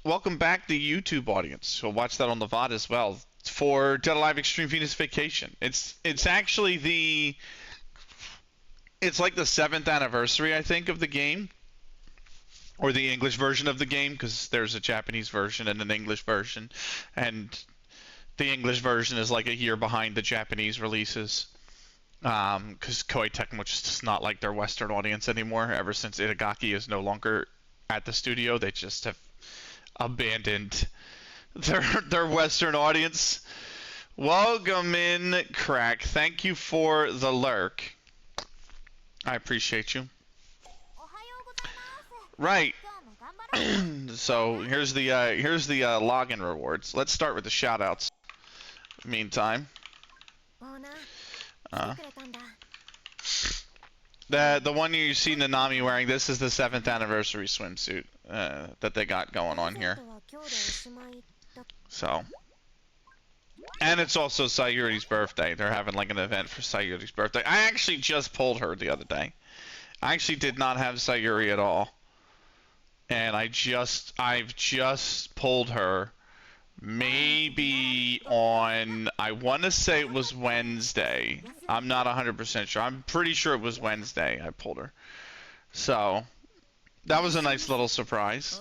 welcome back the YouTube audience. We'll watch that on the VOD as well for DeadorAlive Xtreme VenusVacation. It's actually it's like the 7th anniversary, I think, of the game, or the English version of the game, because there's a Japanese version and an English version, and the English version is like a year behind the Japanese releases. Because Koei Tecmo just does not like their Western audience anymore. Ever since Itagaki is no longer at the studio, they just have abandoned their Western audience. Welcome in, Crack. Thank you for the lurk. I appreciate you. Right. So here's the login rewards. Let's start with the shoutouts. Meantime. The one you see Nanami wearing, this is the 7th anniversary swimsuit that they got going on here. So, and it's also Sayuri's birthday. They're having like an event for Sayuri's birthday. I actually just pulled her the other day. I actually did not have Sayuri at all, and I've just pulled her. Maybe on, I want to say it was Wednesday. I'm not 100% sure. I'm pretty sure it was Wednesday I pulled her. So, that was a nice little surprise.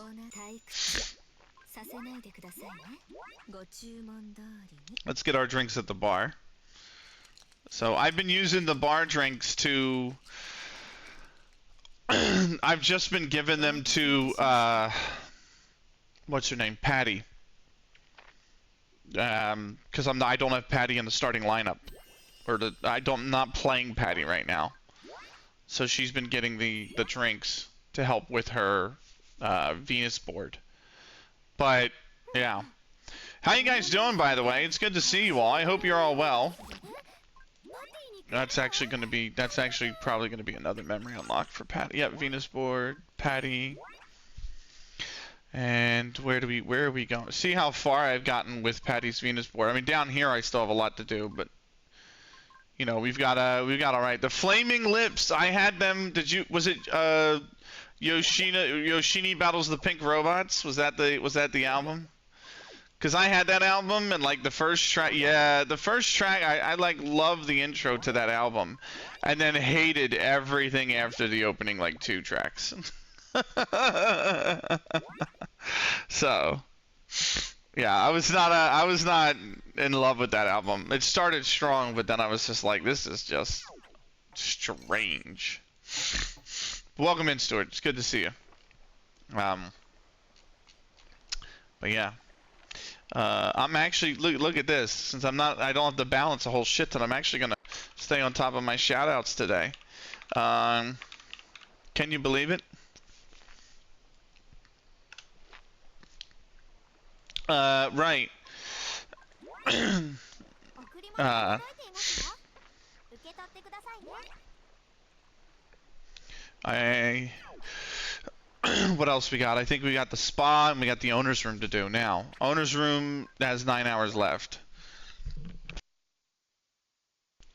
Let's get our drinks at the bar. So, I've been using the bar drinks to... I've just been giving them to, what's her name? Patty. Because I don't have Patty in the starting lineup, or I'm not playing Patty right now. So she's been getting the drinks to help with her Venus board. But yeah, how you guys doing, by the way? It's good to see you all. I hope you're all well. That's actually probably gonna be another memory unlock for Patty. Yep, Venus board, Patty. And where are we going? See how far I've gotten with Patty's Venus board. I mean, down here I still have a lot to do, but you know, we've got all right. The Flaming Lips, I had them. Was it Yoshini Battles the Pink Robots? Was that the album? Cause I had that album, and like the first track, I like loved the intro to that album, and then hated everything after the opening like 2 tracks. So, yeah, I was not in love with that album. It started strong, but then I was just like, this is just strange. Welcome in, Stuart. It's good to see you. But yeah, I'm actually look at this. Since I don't have to balance a whole shit ton. I'm actually gonna stay on top of my shoutouts today. Can you believe it? Right. What else we got? I think we got the spa and we got the owner's room to do now. Owner's room has 9 hours left.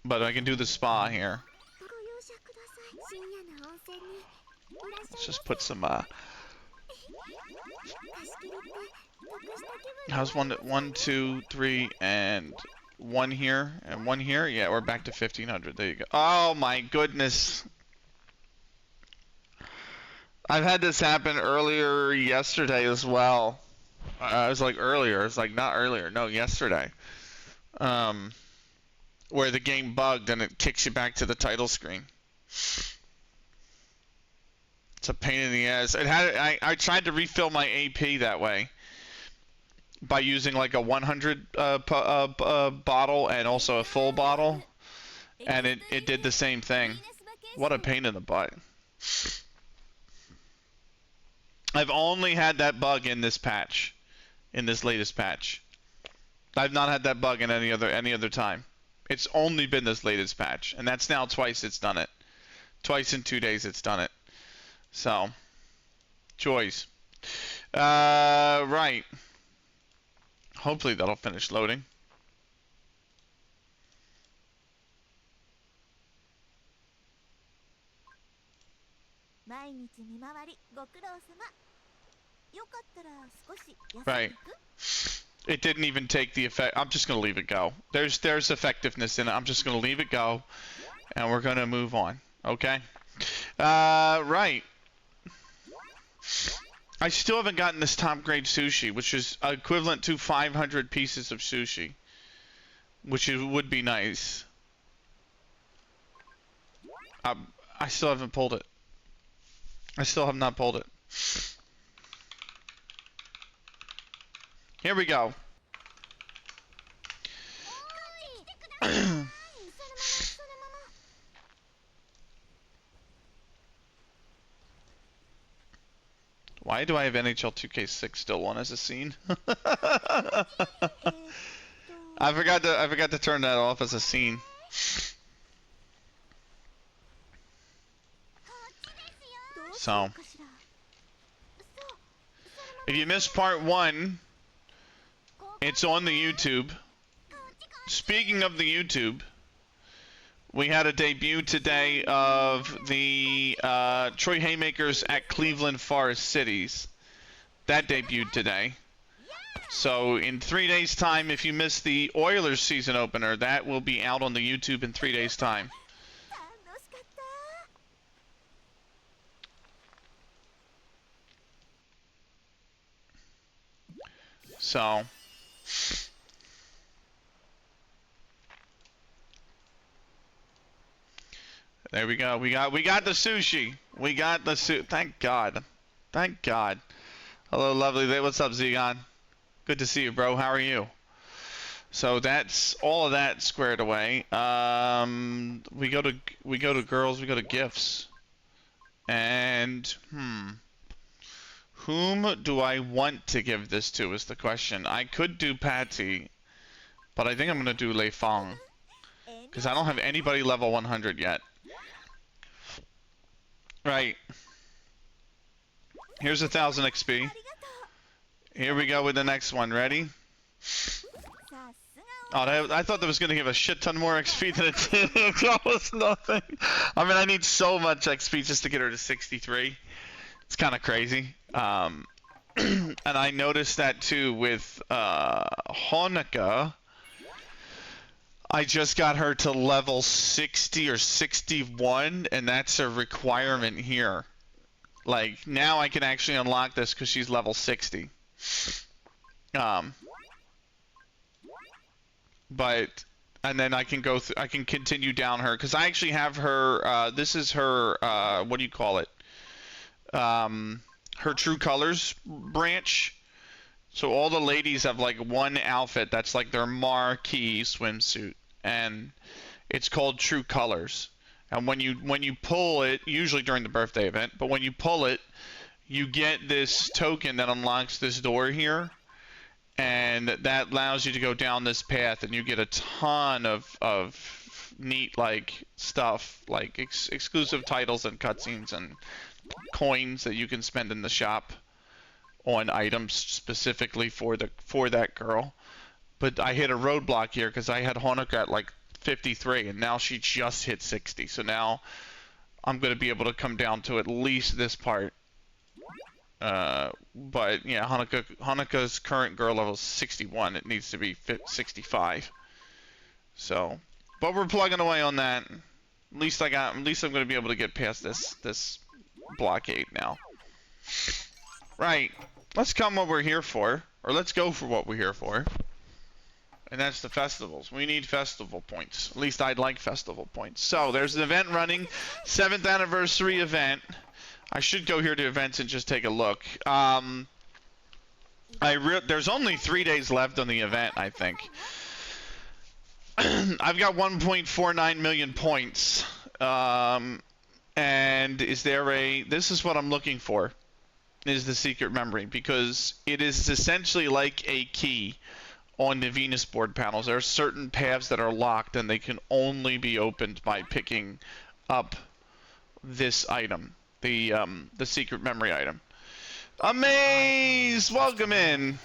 But I can do the spa here. Let's just put some, how's 1, 2, 3, and 1 here, and 1 here? Yeah, we're back to 1500. There you go. Oh my goodness. I've had this happen earlier yesterday as well. I was like earlier. It's like not earlier. No, yesterday. Where the game bugged and it kicks you back to the title screen. It's a pain in the ass. I tried to refill my AP that way by using like a 100 bottle and also a full bottle, and it did the same thing. What a pain in the butt. I've only had that bug in this patch, in this latest patch. I've not had that bug in any other time. It's only been this latest patch, and that's now twice it's done it. Twice in 2 days it's done it. So, joys. Right. Hopefully that'll finish loading. Right. It didn't even take the effect. I'm just gonna leave it go. There's effectiveness in it. I'm just gonna leave it go, and we're gonna move on. Okay. Right. I still haven't gotten this top grade sushi, which is equivalent to 500 pieces of sushi, which would be nice. I still haven't pulled it. I still have not pulled it. Here we go. Why do I have NHL 2K6 still on as a scene? I forgot to turn that off as a scene. So, if you missed part 1, it's on the YouTube. Speaking of the YouTube, we had a debut today of the Troy Haymakers at Cleveland Forest Cities. That debuted today. So in 3 days' time, if you missed the Oilers season opener, that will be out on the YouTube in 3 days' time. So there we go. We got the sushi. We got the Thank God. Thank God. Hello, lovely. What's up, Zegon? Good to see you, bro. How are you? So that's all of that squared away. We go to girls. We go to gifts. And whom do I want to give this to is the question. I could do Patsy, but I think I'm gonna do Leifang because I don't have anybody level 100 yet. Right. Here's 1,000 XP. Here we go with the next one. Ready? Oh, I thought that was going to give a shit ton more XP than it did. It was nothing. I mean, I need so much XP just to get her to 63. It's kind of crazy. And I noticed that too with Honoka. I just got her to level 60 or 61, and that's a requirement here. Like, now I can actually unlock this because she's level 60. But, and then I can I can continue down her, because I actually have her, this is her, what do you call it? Her True Colors branch. So all the ladies have like one outfit that's like their marquee swimsuit, and it's called True Colors. And when you pull it, usually during the birthday event, but when you pull it, you get this token that unlocks this door here, and that allows you to go down this path, and you get a ton of neat like stuff, like exclusive titles and cutscenes and coins that you can spend in the shop on items specifically for that girl. But I hit a roadblock here because I had Honoka at like 53, and now she just hit 60. So now I'm going to be able to come down to at least this part. But yeah, Honoka's current girl level is 61. It needs to be 65. So, but we're plugging away on that. At least I'm going to be able to get past this blockade now. Right. Let's come what we're here for, or let's go for what we're here for. And that's the festivals. We need festival points. At least I'd like festival points. So there's an event running, 7th anniversary event. I should go here to events and just take a look. There's only 3 days left on the event, I think. I've got 1.49 million points. And is there this is what I'm looking for, is the secret memory, because it is essentially like a key on the Venus board panels. There are certain paths that are locked, and they can only be opened by picking up this item, the secret memory item. Amaze! Welcome in!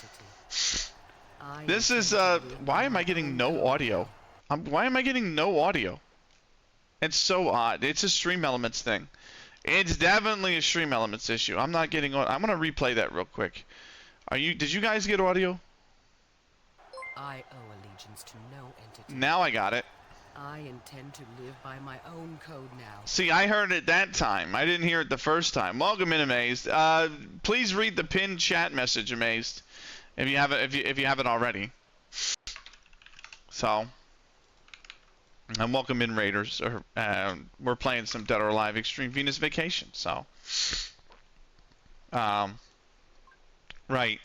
This is, why am I getting no audio? Why am I getting no audio? It's so odd. It's a Stream Elements thing. It's definitely a stream elements issue. I'm not getting on. I'm gonna replay that real quick. Did you guys get audio? I owe allegiance to no entity. Now I got it. I intend to live by my own code now. See, I heard it that time. I didn't hear it the first time. Welcome in, Amazed. Please read the pinned chat message, Amazed, if you haven't if you haven't already. So, and welcome in, Raiders. We're playing some Dead or Alive Extreme Venus Vacation. So, right.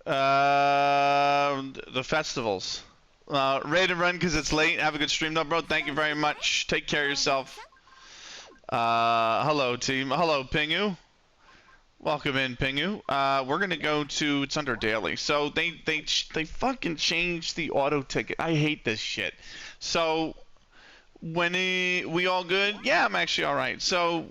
The festivals. Ready to run because it's late. Have a good stream, though, bro. Thank you very much. Take care of yourself. Hello, team. Hello, Pingu. Welcome in, Pingu. We're gonna go to. It's under daily. So they fucking changed the auto ticket. I hate this shit. So when we all good? Yeah, I'm actually all right. So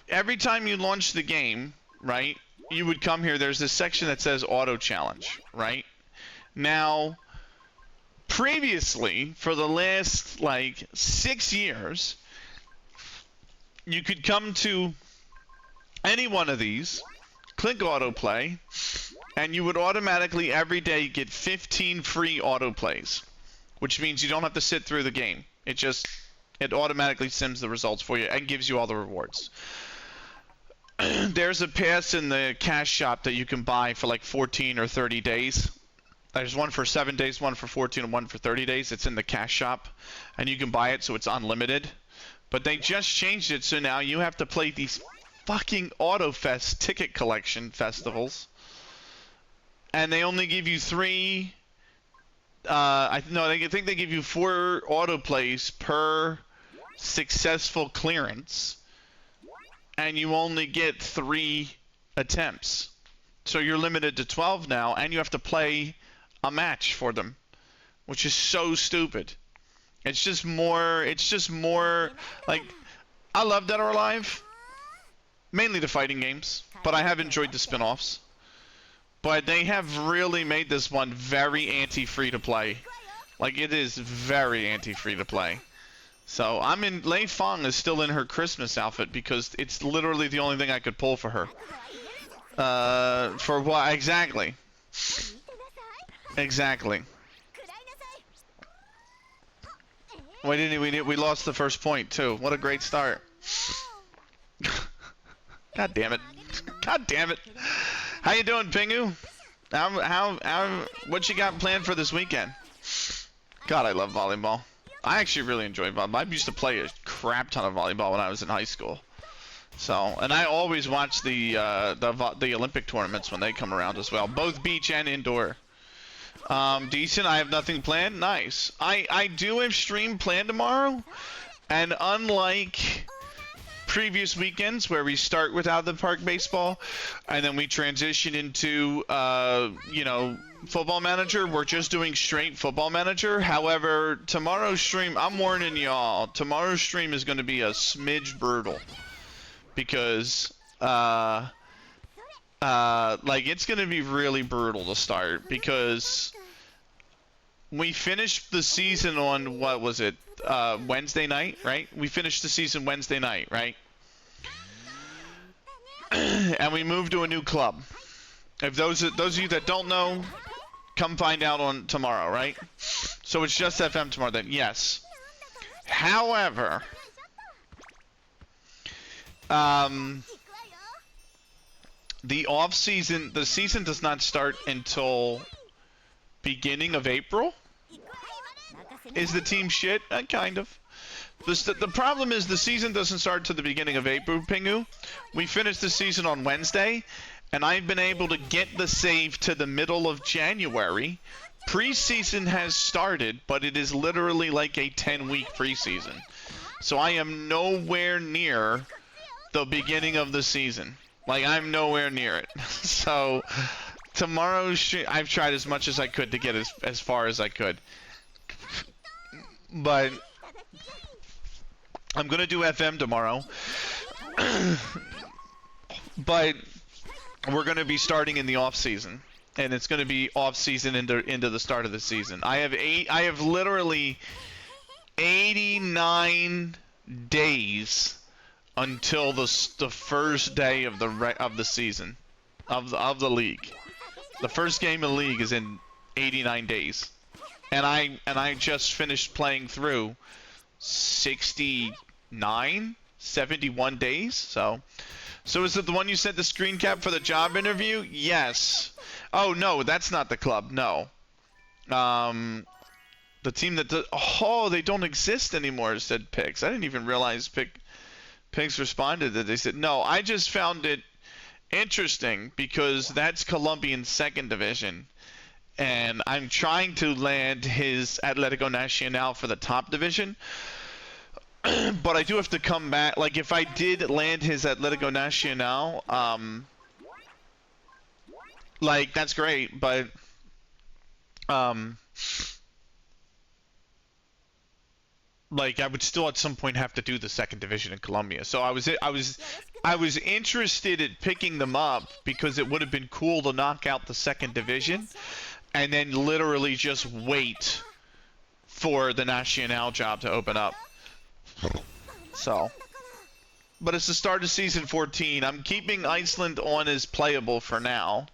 every time you launch the game, right? You would come here. There's this section that says auto challenge, right? Now, previously, for the last, like, 6 years, you could come to any one of these, click autoplay, and you would automatically, every day, get 15 free autoplays, which means you don't have to sit through the game. It automatically sims the results for you and gives you all the rewards. There's a pass in the cash shop that you can buy for, like, 14 or 30 days. There's one for 7 days, one for 14, and one for 30 days. It's in the cash shop, and you can buy it, so it's unlimited. But they just changed it, so now you have to play these fucking AutoFest ticket collection festivals, and they only give you 3. I think they give you 4 autoplays per successful clearance, and you only get 3 attempts. So you're limited to 12 now, and you have to play a match for them, which is so stupid. It's just more like, I love Dead or Alive, mainly the fighting games, but I have enjoyed the spin-offs. But they have really made this one very anti-free to play. Like, it is very anti-free to play. So Leifang is still in her Christmas outfit because it's literally the only thing I could pull for her. For what exactly? Exactly. We lost the first point too. What a great start. God damn it. God damn it. How you doing, Pingu? What you got planned for this weekend? God, I love volleyball. I actually really enjoy volleyball. I used to play a crap ton of volleyball when I was in high school. So, and I always watch the Olympic tournaments when they come around as well, both beach and indoor. Decent. I have nothing planned. Nice. I do have stream planned tomorrow, and unlike previous weekends where we start with out of the park baseball and then we transition into football manager, we're just doing straight football manager. However, tomorrow's stream, I'm warning y'all, tomorrow's stream is going to be a smidge brutal because like, it's going to be really brutal to start because we finished the season on, what was it, Wednesday night, right? We finished the season Wednesday night, right? And we moved to a new club. If those of you that don't know, come find out on tomorrow, right? So it's just FM tomorrow then, yes. However, the season does not start until beginning of April. Is the team shit? Kind of. The problem is the season doesn't start to the beginning of April, Pingu. We finished the season on Wednesday, and I've been able to get the save to the middle of January. Preseason has started, but it is literally like a 10-week preseason. So I am nowhere near the beginning of the season. Like, I'm nowhere near it. So tomorrow's stream, I've tried as much as I could to get as far as I could. But I'm gonna do FM tomorrow. But we're gonna be starting in the off season, and it's gonna be off season into the start of the season. I have literally 89 days until the first day of the season of the league. The first game of the league is in 89 days, and I just finished playing through 69, 71 days. So is it the one you sent the screen cap for the job interview? Yes. Oh no, that's not the club. No. The team that does. Oh, they don't exist anymore, said Pix. I didn't even realize Pix responded that. They said no. I just found it interesting because that's Colombian second division, and I'm trying to land his Atlético Nacional for the top division. But I do have to come back. Like, if I did land his Atlético Nacional, like, that's great, but like, I would still at some point have to do the second division in Colombia. So I was interested in picking them up because it would have been cool to knock out the second division and then literally just wait for the Nacional job to open up. So, but it's the start of season 14. I'm keeping Iceland on as playable for now.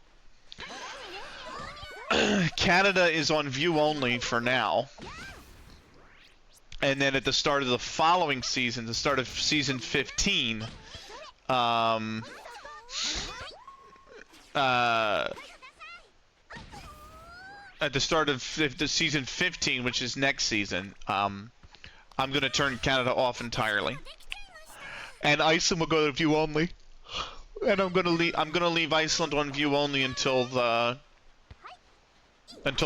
Canada is on view only for now. And then at the start of the following season, the start of season 15, at the start of the season 15, which is next season, I'm going to turn Canada off entirely, and Iceland will go to view only. And I'm going to leave Iceland on view only until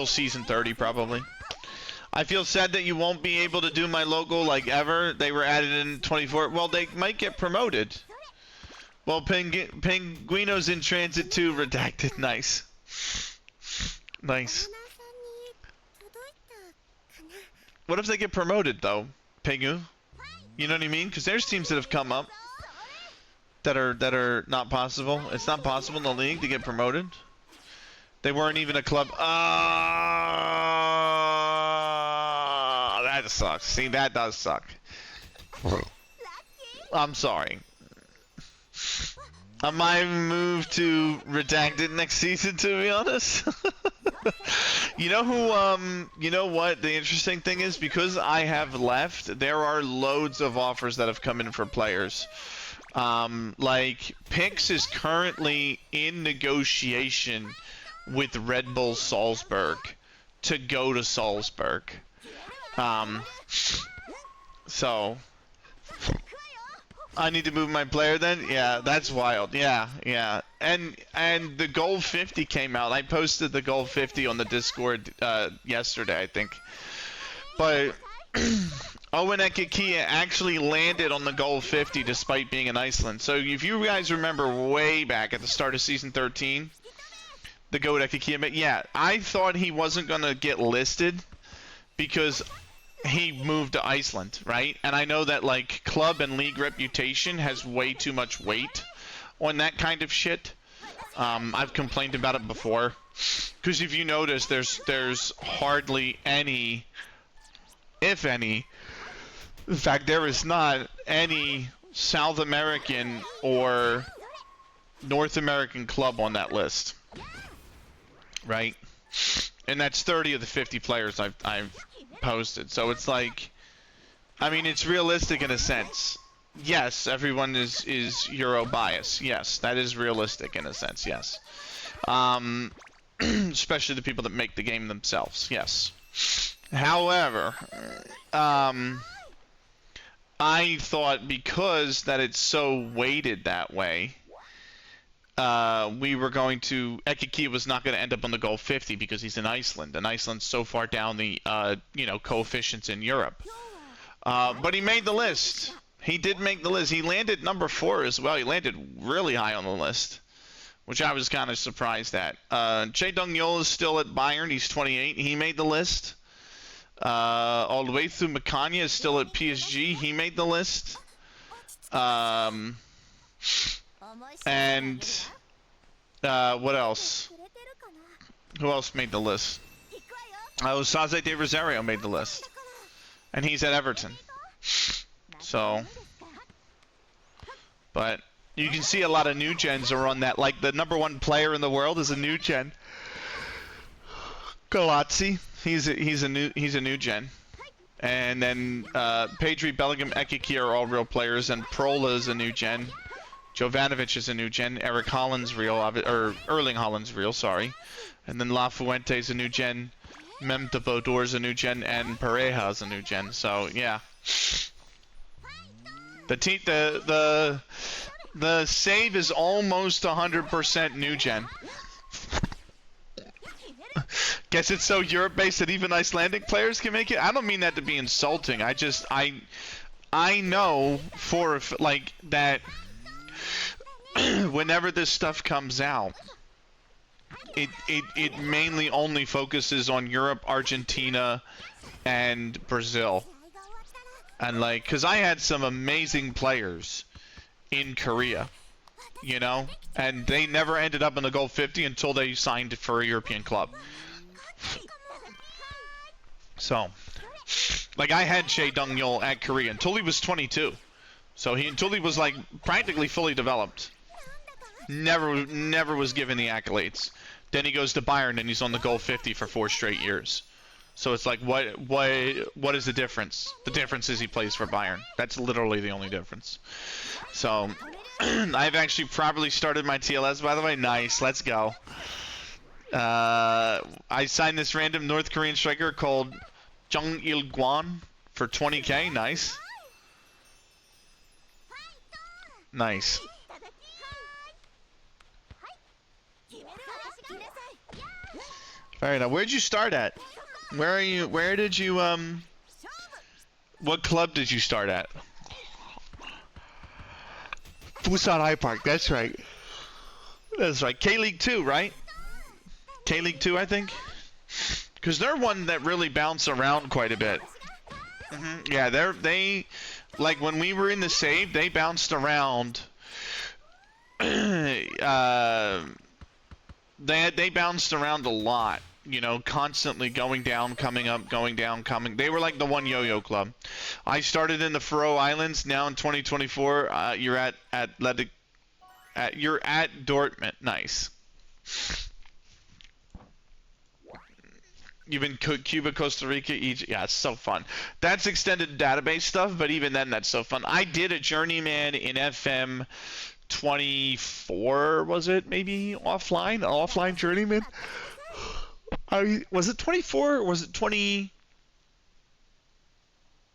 season 30 probably. I feel sad that you won't be able to do my logo like ever. They were added in 24. Well, they might get promoted. Well, Penguino's in transit too. Redacted. Nice. Nice. What if they get promoted though, Pengu? You know what I mean? Because there's teams that have come up that are not possible. It's not possible in the league to get promoted. They weren't even a club. That sucks. See, that does suck. I'm sorry. I might move to Redacted next season, to be honest. You know who, you know what the interesting thing is? Because I have left, there are loads of offers that have come in for players. Like, Pix is currently in negotiation with Red Bull Salzburg to go to Salzburg. So I need to move my player then? Yeah, that's wild. Yeah. And the goal 50 came out. I posted the goal 50 on the Discord yesterday, I think. But Owen Ekikia actually landed on the goal 50 despite being in Iceland. So if you guys remember way back at the start of season 13, the goal Ekikia, yeah, I thought he wasn't going to get listed because he moved to Iceland, right? And I know that, like, club and league reputation has way too much weight on that kind of shit. I've complained about it before. Because if you notice, there's hardly any, if any, in fact, there is not any South American or North American club on that list, right? And that's 30 of the 50 players I've posted. So it's like, I mean, it's realistic in a sense. Yes, everyone is Euro bias. Yes, that is realistic in a sense. Yes, especially the people that make the game themselves. Yes. However, I thought because that it's so weighted that way, we were going to, Ekiki was not going to end up on the goal 50 because he's in Iceland, and Iceland's so far down the, coefficients in Europe. But he made the list. He did make the list. He landed number 4 as well. He landed really high on the list, which I was kind of surprised at. Che Dong-yol is still at Bayern. He's 28. He made the list. All the way through Makanya is still at PSG. He made the list. And what else? Who else made the list? Saze de Rosario made the list, and he's at Everton. So But you can see a lot of new gens are on that. Like the #1 player in the world is a new gen. Galazzi, he's a new gen. And then Pedri, Bellingham, Ekiki are all real players, and Prola is a new gen. Jovanovic is a new gen. Eric Holland's real, or Erling Haaland's real, sorry. And then La Fuente's a new gen. Mem de Vaudor's a new gen, and Pareja's a new gen. So yeah, the save is almost 100% new gen. Guess it's so Europe-based that even Icelandic players can make it. I don't mean that to be insulting. I know for like that. Whenever this stuff comes out, it mainly only focuses on Europe, Argentina, and Brazil. And like, cause I had some amazing players in Korea, you know, and they never ended up in the Gold 50 until they signed for a European club. So, like I had Chae Dong-yeol at Korea until he was 22. So until he was like practically fully developed. Never was given the accolades. Then he goes to Bayern and he's on the Gold 50 for 4 straight years. So it's like, what is the difference? The difference is he plays for Bayern. That's literally the only difference. So, I've actually properly started my TLS, by the way. Nice, let's go. I signed this random North Korean striker called Jung Il-gwan for 20k. Nice. Nice. Alright, now where'd you start at? Where are you? Where did you, what club did you start at? Busan High Park, that's right. That's right. K-League 2, right? K-League 2, I think? Because they're one that really bounce around quite a bit. Yeah, they, like when we were in the save, they bounced around. They bounced around a lot. You know, constantly going down, coming up, going down, coming. They were like the one yo-yo club. I started in the Faroe Islands. Now in 2024, you're at Dortmund. Nice. You've been Cuba, Costa Rica, Egypt. Yeah, it's so fun. That's extended database stuff, but even then, that's so fun. I did a journeyman in FM 24. Was it maybe offline journeyman? Was it 24 or was it 20?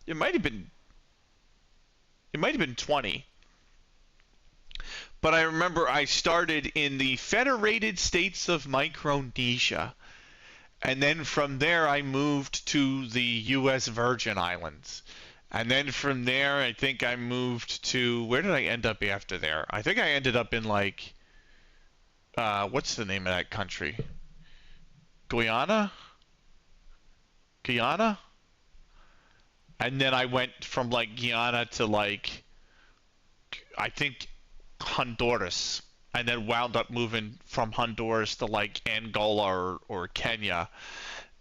It might have been 20. But I remember I started in the Federated States of Micronesia. And then from there I moved to the US Virgin Islands. And then from there I think I moved to, where did I end up after there? I think I ended up in like, what's the name of that country? Guyana? And then I went from like Guyana to like, I think Honduras, and then wound up moving from Honduras to like Angola or Kenya,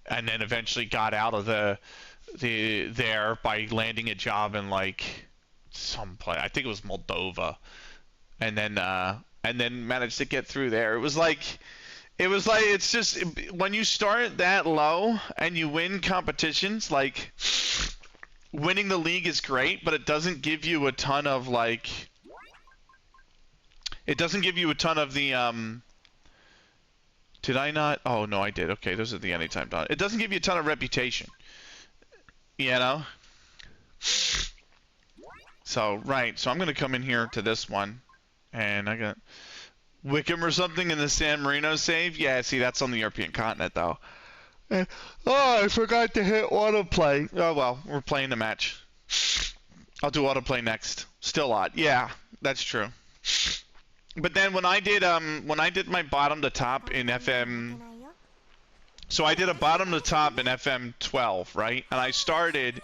and then eventually got out of there by landing a job in like some place. I think it was Moldova, and then managed to get through there. It was like it's just when you start that low and you win competitions, like winning the league is great, but it doesn't give you a ton of like, it doesn't give you a ton of the did I not? Oh no, I did. Okay, those are the anytime done. It doesn't give you a ton of reputation, you know. So right, so I'm gonna come in here to this one, and I got Wickham or something in the San Marino save? Yeah, see, that's on the European continent, though. Oh, I forgot to hit autoplay. Oh, well, we're playing the match. I'll do autoplay next. Still odd. Yeah, that's true. But then when I did my bottom to top in FM... So I did a bottom to top in FM 12, right? And I started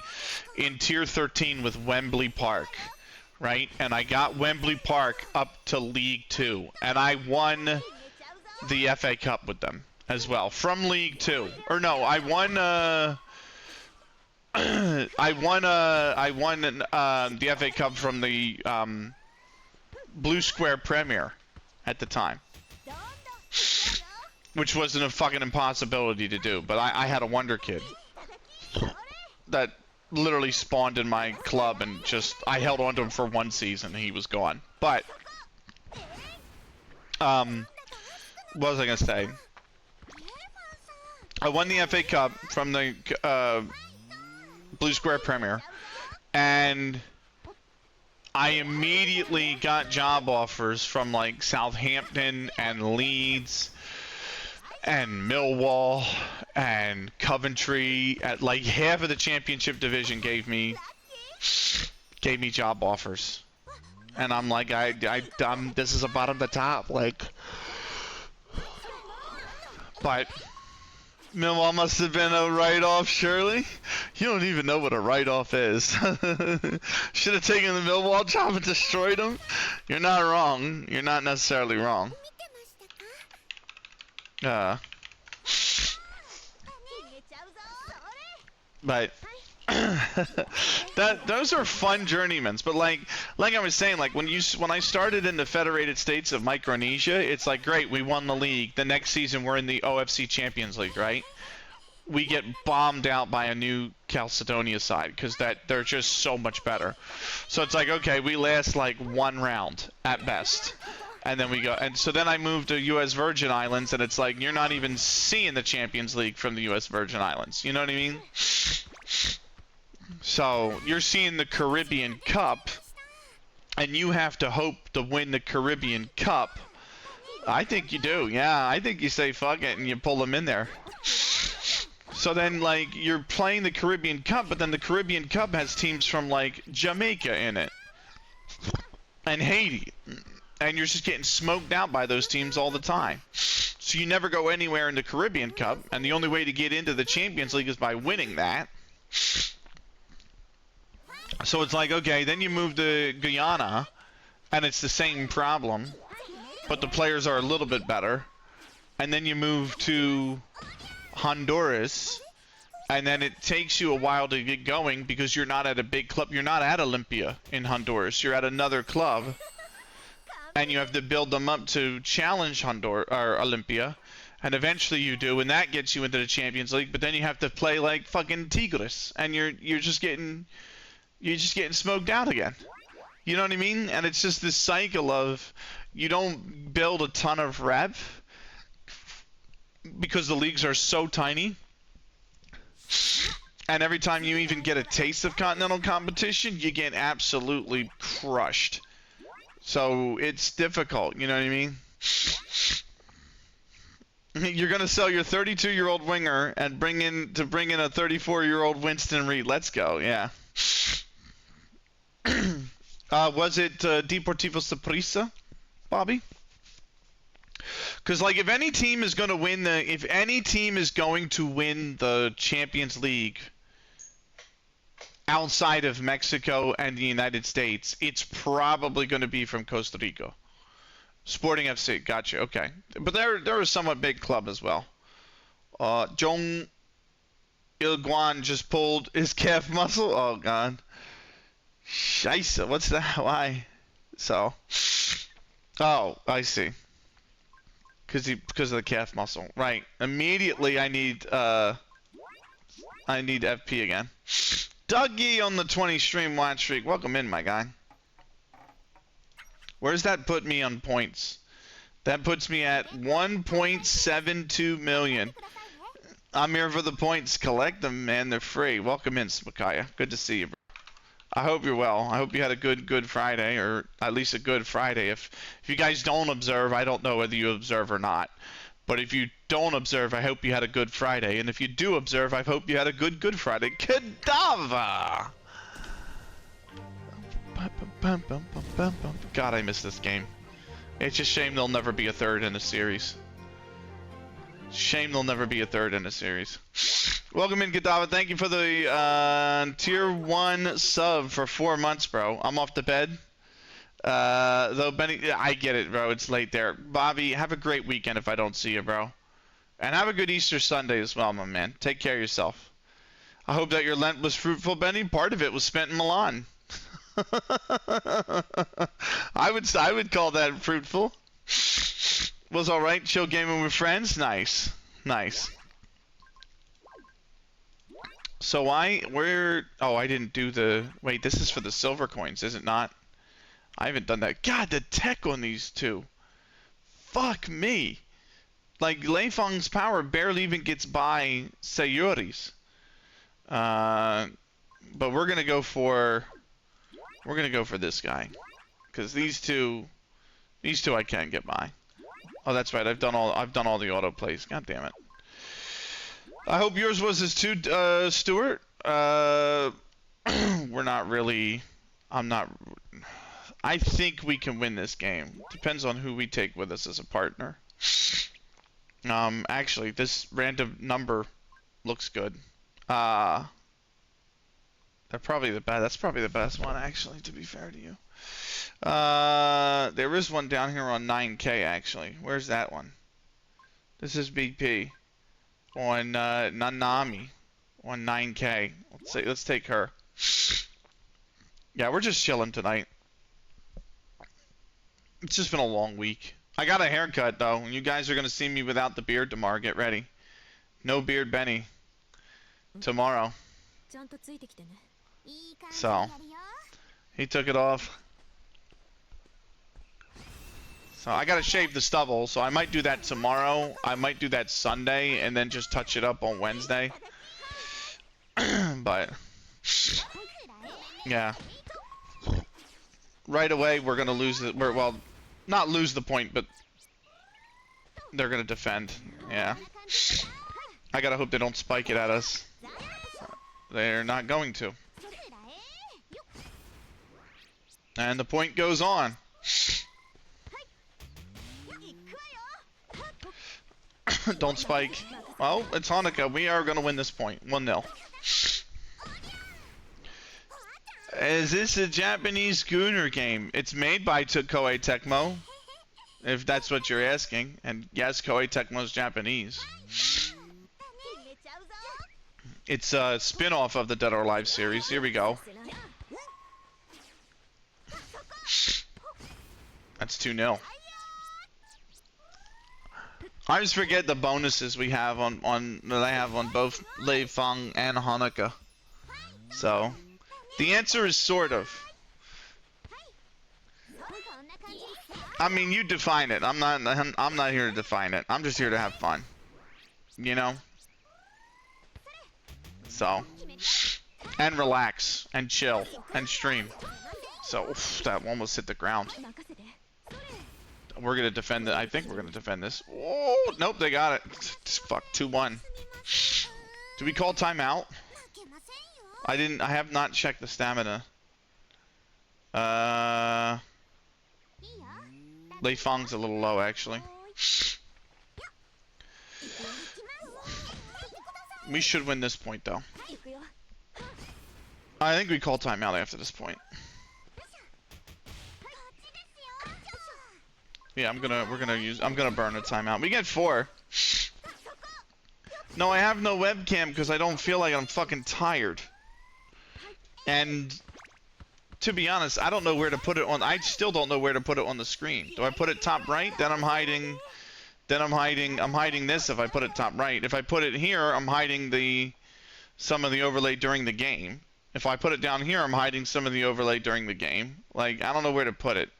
in Tier 13 with Wembley Park. Right, and I got Wembley Park up to League 2, and I won the FA Cup with them as well from League 2. Or no, I won the FA Cup from the Blue Square Premier at the time, which wasn't a fucking impossibility to do. But I had a wonder kid that literally spawned in my club, and just I held on to him for one season and he was gone. But what was I gonna say? I won the FA Cup from the Blue Square Premier, and I immediately got job offers from like Southampton and Leeds and Millwall and Coventry. At like half of the championship division gave me job offers, and I'm like, this is about the top, like, but. Millwall must have been a write-off, surely? You don't even know what a write-off is. Should have taken the Millwall job and destroyed him? You're not wrong. You're not necessarily wrong. But those are fun journeymans. But like I was saying, like when I started in the Federated States of Micronesia, it's like, great, we won the league. The next season we're in the OFC Champions League, right? We get bombed out by a New Caledonia side because they're just so much better. So it's like, okay, we last like one round at best, and then we go. And so then I moved to U.S. Virgin Islands, and it's like, you're not even seeing the Champions League from the U.S. Virgin Islands. You know what I mean? So you're seeing the Caribbean Cup, and you have to hope to win the Caribbean Cup. I think you do. Yeah, I think you say fuck it and you pull them in there. So then, like, you're playing the Caribbean Cup, but then the Caribbean Cup has teams from, like, Jamaica in it. And Haiti. And you're just getting smoked out by those teams all the time. So you never go anywhere in the Caribbean Cup, and the only way to get into the Champions League is by winning that. So it's like, okay, then you move to Guyana, and it's the same problem, but the players are a little bit better. And then you move to Honduras, and then it takes you a while to get going because you're not at a big club. You're not at Olympia in Honduras. You're at another club, and you have to build them up to challenge Honduras or Olympia, and eventually you do, and that gets you into the Champions League. But then you have to play like fucking Tigres, and you're just getting smoked out again. You know what I mean? And it's just this cycle of, you don't build a ton of rep because the leagues are so tiny, and every time you even get a taste of continental competition, you get absolutely crushed. So it's difficult, you know what I mean? You're gonna sell your 32-year-old winger and bring in a 34-year-old Winston Reed. Let's go, yeah. Was it Deportivo Saprissa, Bobby? Because like, if any team is going to win the Champions League outside of Mexico and the United States, it's probably going to be from Costa Rica. Sporting FC, gotcha. Okay, but they're a somewhat big club as well. Jong Il-Guan just pulled his calf muscle. Oh god. Scheisse, what's that? Why? So. Oh, I see. Because of the calf muscle, right? Immediately, I need FP again. Dougie on the 20 stream watch streak. Welcome in, my guy. Where's that put me on points? That puts me at 1.72 million. I'm here for the points. Collect them, man. They're free. Welcome in, Smakaya. Good to see you, bro. I hope you're well. I hope you had a good Friday, or at least a good Friday. If you guys don't observe, I don't know whether you observe or not. But if you don't observe, I hope you had a good Friday. And if you do observe, I hope you had a good Friday. Kadava! God, I miss this game. It's a shame there'll never be a third in a series. Shame there'll never be a third in a series. Welcome in, Gadava. Thank you for the tier 1 sub for 4 months, bro. I'm off to bed. Though Benny, I get it, bro. It's late there. Bobby, have a great weekend if I don't see you, bro. And have a good Easter Sunday as well, my man. Take care of yourself. I hope that your Lent was fruitful, Benny. Part of it was spent in Milan. I would call that fruitful. Was alright, chill gaming with friends. Nice. Nice. So I didn't do the, wait, this is for the silver coins, is it not? I haven't done that. God, the tech on these two. Fuck me. Like, Leifang's power barely even gets by Sayuri's. But we're gonna go for this guy. Because these two I can't get by. Oh, that's right. I've done all the auto plays. God damn it. I hope yours was as too, Stuart. We're not really. I think we can win this game. Depends on who we take with us as a partner. Actually, this random number looks good. That's probably the best one, actually, to be fair to you. There is one down here on 9K, actually. Where's that one? This is BP. On, Nanami. On 9K. Let's take her. Yeah, we're just chilling tonight. It's just been a long week. I got a haircut, though. You guys are gonna see me without the beard tomorrow. Get ready. No beard Benny. Tomorrow. So, he took it off. So I gotta shave the stubble, so I might do that tomorrow. I might do that Sunday, and then just touch it up on Wednesday. But, yeah. Right away, we're gonna lose it. Well, not lose the point, but they're gonna defend. Yeah. I gotta hope they don't spike it at us. They're not going to. And the point goes on. Don't spike. Well, it's Honoka. We are going to win this point. 1-0. Is this a Japanese schooner game? It's made by Koei Tecmo, if that's what you're asking. And yes, Koei Tecmo is Japanese. It's a spin-off of the DeadorAlive series. Here we go. That's 2-0. I just forget the bonuses we have that I have on both Leifang and Honoka. So, the answer is sort of. I mean, you define it. I'm not here to define it. I'm just here to have fun. You know? So, and relax and chill and stream. So, oof, that almost hit the ground. We're gonna defend it. I think we're gonna defend this. Oh, nope, they got it. Fuck, 2-1. Do we call timeout? I have not checked the stamina. Leifang's a little low, actually. We should win this point, though. I think we call timeout after this point. Yeah, I'm gonna burn a timeout. We get 4. No, I have no webcam because I don't feel like I'm fucking tired. And to be honest, I don't know where to put it on. I still don't know where to put it on the screen. Do I put it top right? Then I'm hiding this if I put it top right. If I put it here, I'm hiding some of the overlay during the game. If I put it down here, I'm hiding some of the overlay during the game. Like, I don't know where to put it.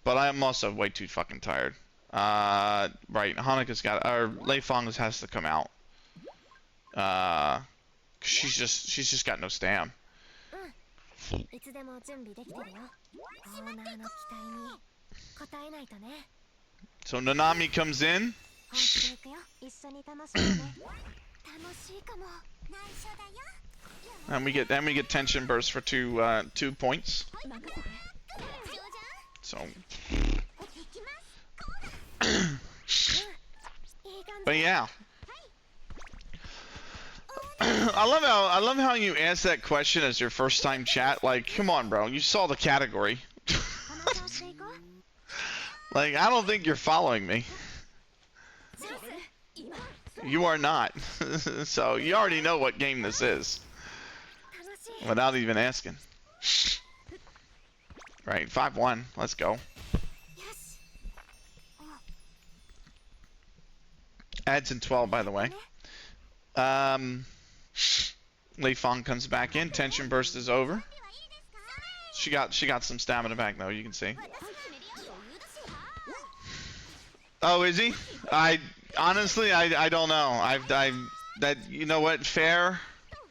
But I am also way too fucking tired. Right, Honoka's got, or Leifang has to come out. She's just got no stam. So Nanami comes in. And we get tension burst for 2 points. So, but yeah, I love how you asked that question as your first time chat. Like, come on, bro, you saw the category. Like, I don't think you're following me. You are not. So you already know what game this is without even asking. Right, 5-1. Let's go. Adds in 12, by the way. Leifang comes back in. Tension burst is over. She got some stamina back though. You can see. Oh, is he? Honestly, I don't know. That, you know what? Fair,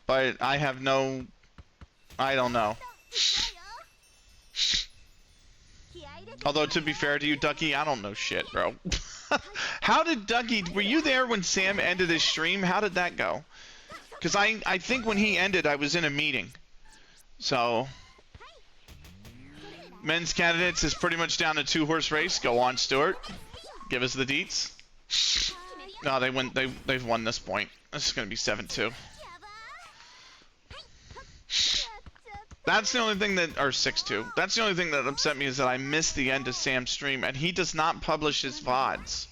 but I have no. I don't know. Although, to be fair to you, Ducky, I don't know shit, bro. How did Ducky... Were you there when Sam ended his stream? How did that go? Because I think when he ended, I was in a meeting. So... Men's candidates is pretty much down to 2-horse race. Go on, Stuart. Give us the deets. No, they've won this point. This is going to be 7-2. That's the only thing that, or 6-2. That's the only thing that upset me is that I missed the end of Sam's stream, and he does not publish his VODs,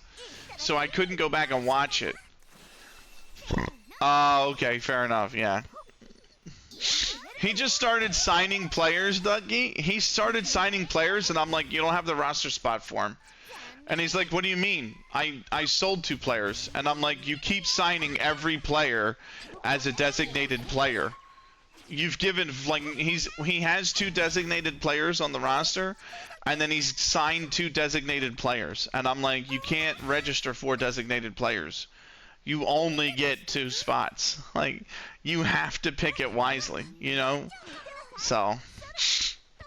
so I couldn't go back and watch it. Oh, okay, fair enough. Yeah. He just started signing players, Dougie. He started signing players, and I'm like, you don't have the roster spot for him. And he's like, what do you mean? I sold 2 players, and I'm like, you keep signing every player as a designated player. You've given, like, he has 2 designated players on the roster, and then he's signed 2 designated players. And I'm like, you can't register 4 designated players. You only get 2 spots. Like, you have to pick it wisely, you know? So,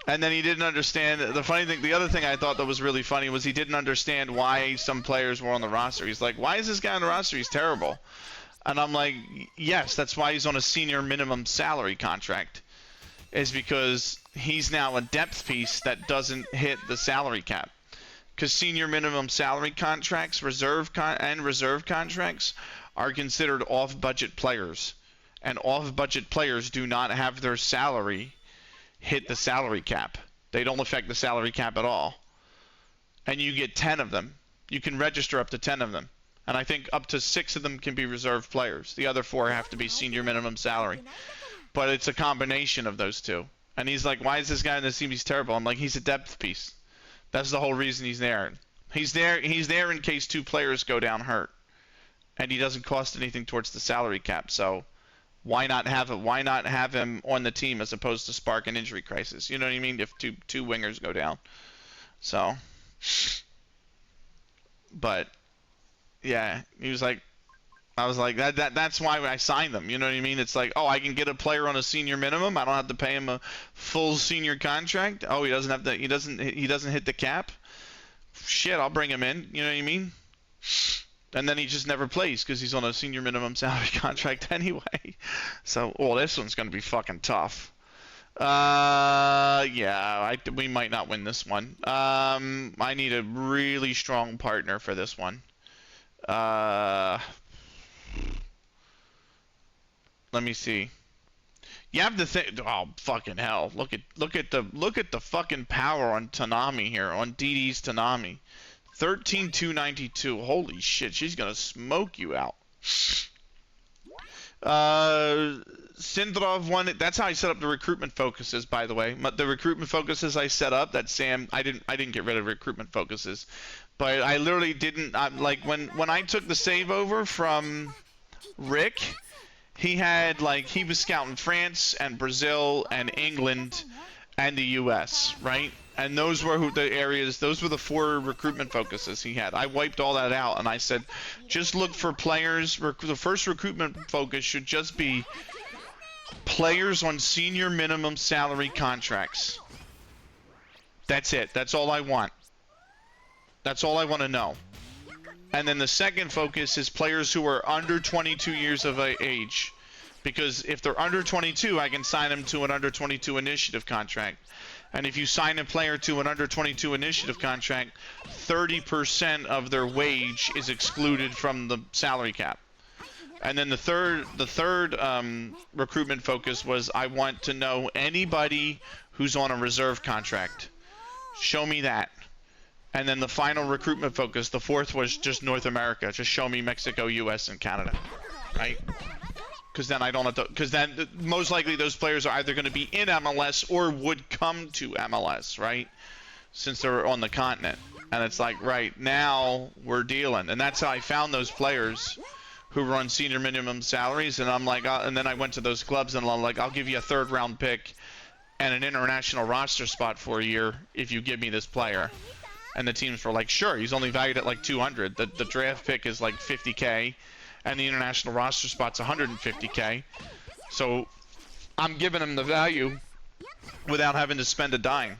and then he didn't understand, the funny thing, the other thing I thought that was really funny was he didn't understand why some players were on the roster. He's like, why is this guy on the roster? He's terrible. And I'm like, yes, that's why he's on a senior minimum salary contract, is because he's now a depth piece that doesn't hit the salary cap. Because senior minimum salary contracts, reserve contracts are considered off-budget players. And off-budget players do not have their salary hit the salary cap. They don't affect the salary cap at all. And you get 10 of them. You can register up to 10 of them. And I think up to 6 of them can be reserve players. The other 4 have to be senior minimum salary. But it's a combination of those 2. And he's like, why is this guy in this team? He's terrible. I'm like, he's a depth piece. That's the whole reason he's there. He's there in case 2 players go down hurt. And he doesn't cost anything towards the salary cap. So why not have him on the team as opposed to spark an injury crisis? You know what I mean? If two wingers go down. So, but yeah, he was like, I was like, that's why I signed them. You know what I mean? It's like, oh, I can get a player on a senior minimum. I don't have to pay him a full senior contract. Oh, he doesn't hit the cap. Shit, I'll bring him in. You know what I mean? And then he just never plays because he's on a senior minimum salary contract anyway. So, oh, this one's gonna be fucking tough. Yeah, we might not win this one. I need a really strong partner for this one. Let me see. You have the thing. Oh, fucking hell! Look at the fucking power on Nanami here, on DD's Nanami. 13,292. Holy shit, she's gonna smoke you out. Sindrov won it. That's how I set up the recruitment focuses, by the way. The recruitment focuses I set up, that Sam, I didn't get rid of recruitment focuses, but I literally didn't. Like when I took the save over from Rick, he had he was scouting France and Brazil and England and the U.S., right? And those were those were the 4 recruitment focuses he had. I wiped all that out and I said, just look for players. The first recruitment focus should just be players on senior minimum salary contracts. That's it. That's all I want. That's all I want to know. And then the second focus is players who are under 22 years of age. Because if they're under 22, I can sign them to an under 22 initiative contract. And if you sign a player to an under 22 initiative contract, 30% of their wage is excluded from the salary cap. And then the third recruitment focus was, I want to know anybody who's on a reserve contract. Show me that. And then the final recruitment focus, the 4th, was just North America. Just show me Mexico, US, and Canada. Right? because then I don't have to, because then most likely those players are either going to be in MLS or would come to MLS, right? Since they're on the continent. And it's like, right, now we're dealing. And that's how I found those players who were on senior minimum salaries. And I'm like, and then I went to those clubs and I'm like, I'll give you a 3rd round pick and an international roster spot for a year if you give me this player. And the teams were like, sure, he's only valued at like 200. The draft pick is like 50K and the international roster spot's 150K. So I'm giving him the value without having to spend a dime.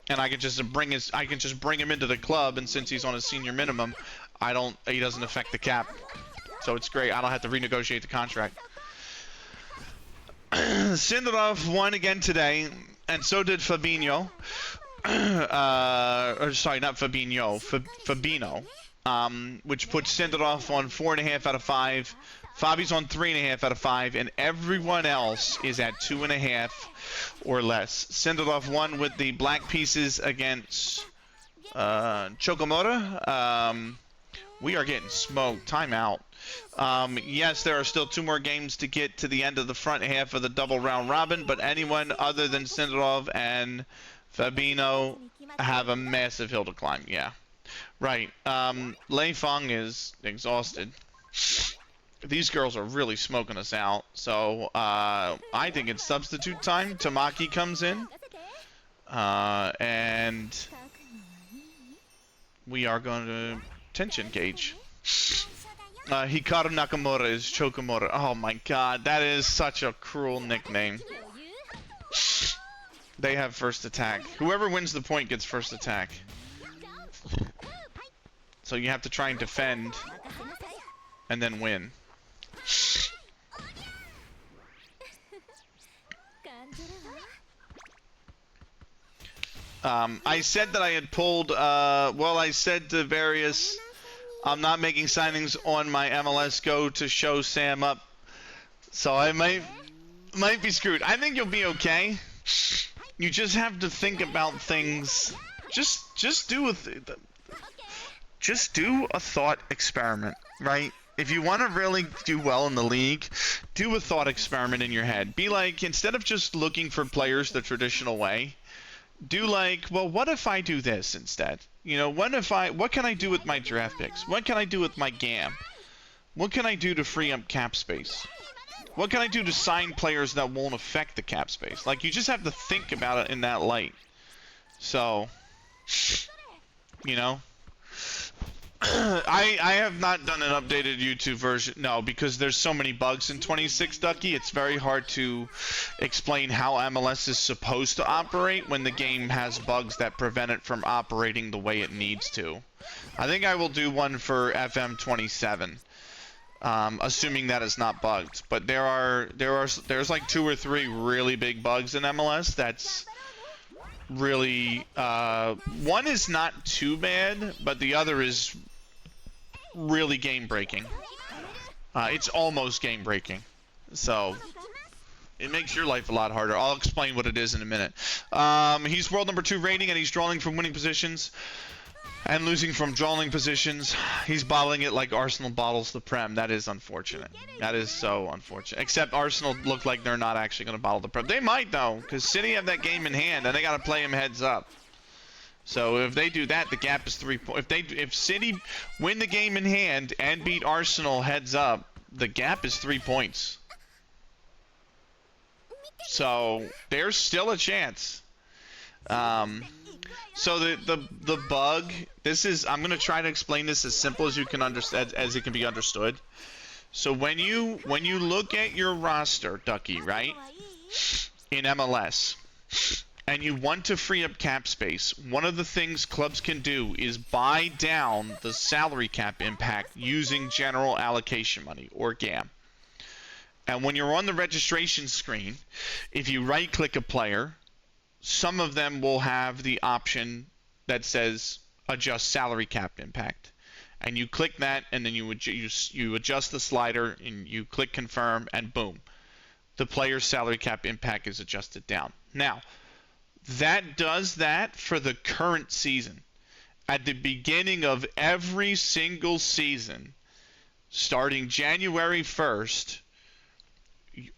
And I can just bring him into the club, and since he's on a senior minimum, he doesn't affect the cap. So it's great. I don't have to renegotiate the contract. Sindarov won again today, and so did Fabinho. Sorry, not Fabinho, Fabinho. Which puts Sindarov on 4.5 out of 5. Fabi's on 3.5 out of 5, and everyone else is at 2.5 or less. Sindarov won with the black pieces against Chokomura. We are getting smoked. Timeout. Yes, there are still 2 more games to get to the end of the front half of the double round robin, but anyone other than Sindarov and Fabinho have a massive hill to climb. Yeah. Right. Leifang is exhausted. These girls are really smoking us out. So, I think it's substitute time. Tamaki comes in. And we are going to tension gauge. Hikaru Nakamura is Chokomura. Oh my god, that is such a cruel nickname. They have first attack. Whoever wins the point gets first attack. So you have to try and defend and then win. I said that I had pulled, well, I said to various, I'm not making signings on my MLS Go to show Sam up. So I might be screwed. I think you'll be okay. You just have to think about things. Just do a thought experiment, right? If you want to really do well in the league, do a thought experiment in your head. Be like, instead of just looking for players the traditional way, do like, well, what if I do this instead? You know, what can I do with my draft picks? What can I do with my GAM? What can I do to free up cap space? What can I do to sign players that won't affect the cap space? Like, you just have to think about it in that light. So, you know. I have not done an updated YouTube version, no, because there's so many bugs in 26, Ducky. It's very hard to explain how MLS is supposed to operate when the game has bugs that prevent it from operating the way it needs to. I think I will do one for FM27, assuming that it's not bugged. But there's like 2 or 3 really big bugs in MLS. That's really one is not too bad, but the other is really game breaking. It's almost game breaking, so it makes your life a lot harder. I'll explain what it is in a minute. He's world number 2 rating, and he's drawing from winning positions and losing from drawing positions. He's bottling it like Arsenal bottles the Prem. That is unfortunate. That is so unfortunate. Except Arsenal look like they're not actually going to bottle the Prem. They might, though, because City have that game in hand, and they got to play him heads up. So if they do that, the gap is 3 points. If City win the game in hand and beat Arsenal heads up, the gap is 3 points. So there's still a chance. So the bug, this is, I'm gonna try to explain this as simple as you can understand, as it can be understood. So when you look at your roster, Ducky, right, in MLS, and you want to free up cap space, one of the things clubs can do is buy down the salary cap impact using general allocation money, or GAM. And when you're on the registration screen, if you right-click a player, some of them will have the option that says adjust salary cap impact. And you click that, and then you adjust the slider, and you click confirm, and boom. The player's salary cap impact is adjusted down. Now, that does that for the current season. At the beginning of every single season, starting January 1st,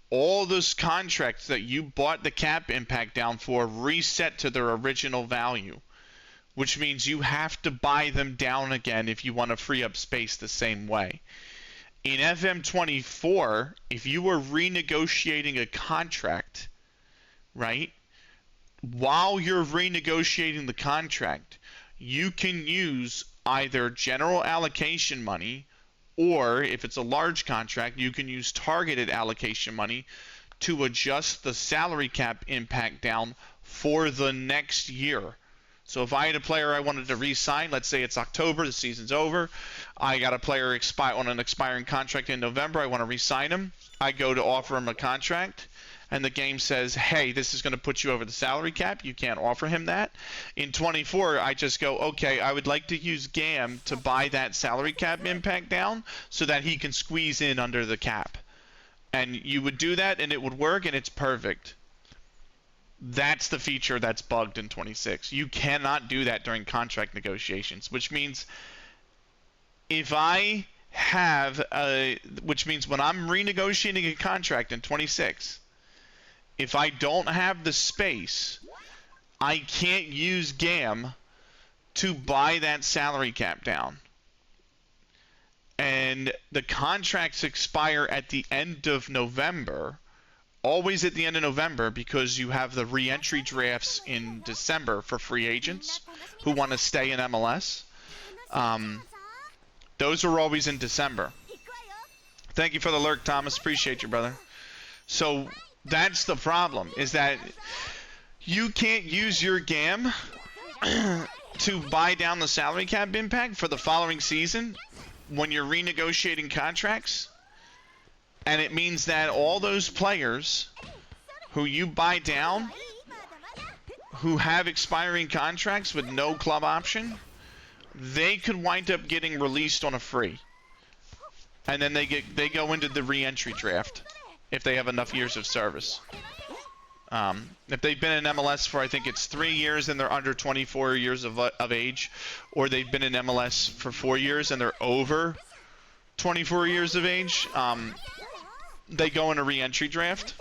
all those contracts that you bought the cap impact down for reset to their original value, which means you have to buy them down again if you want to free up space the same way. In FM24, if you were renegotiating a contract, right, while you're renegotiating the contract, you can use either general allocation money, or if it's a large contract, you can use targeted allocation money to adjust the salary cap impact down for the next year. So if I had a player I wanted to re-sign, let's say it's October, the season's over, I got a player on an expiring contract in November, I want to re-sign him, I go to offer him a contract, and the game says, hey, this is going to put you over the salary cap, you can't offer him that. In 24, I just go, okay, I would like to use GAM to buy that salary cap impact down so that he can squeeze in under the cap. And you would do that, and it would work, and it's perfect. That's the feature that's bugged in 26. You cannot do that during contract negotiations, which means if I have which means when I'm renegotiating a contract in 26, if I don't have the space, I can't use GAM to buy that salary cap down. And the contracts expire at the end of November, always at the end of November, because you have the re-entry drafts in December for free agents who want to stay in MLS. Those are always in December. Thank you for the lurk, Thomas. Appreciate you, brother. So that's the problem, is that you can't use your GAM to buy down the salary cap impact for the following season when you're renegotiating contracts. And it means that all those players who you buy down, who have expiring contracts with no club option, they could wind up getting released on a free. And then they go into the re-entry draft if they have enough years of service. If they've been in MLS for, I think it's 3 years and they're under 24 years of age, or they've been in MLS for 4 years and they're over 24 years of age, they go in a re-entry draft.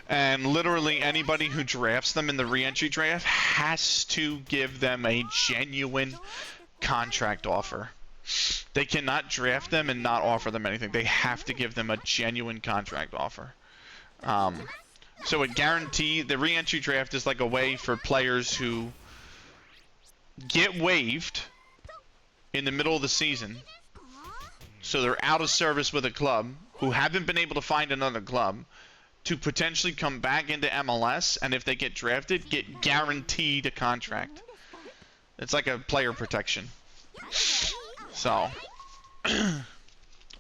And literally anybody who drafts them in the re-entry draft has to give them a genuine contract offer. They cannot draft them and not offer them anything. They have to give them a genuine contract offer. So it guarantees, the re-entry draft is like a way for players who get waived in the middle of the season, so they're out of service with a club, who haven't been able to find another club, to potentially come back into MLS, and if they get drafted, get guaranteed a contract. It's like a player protection. So,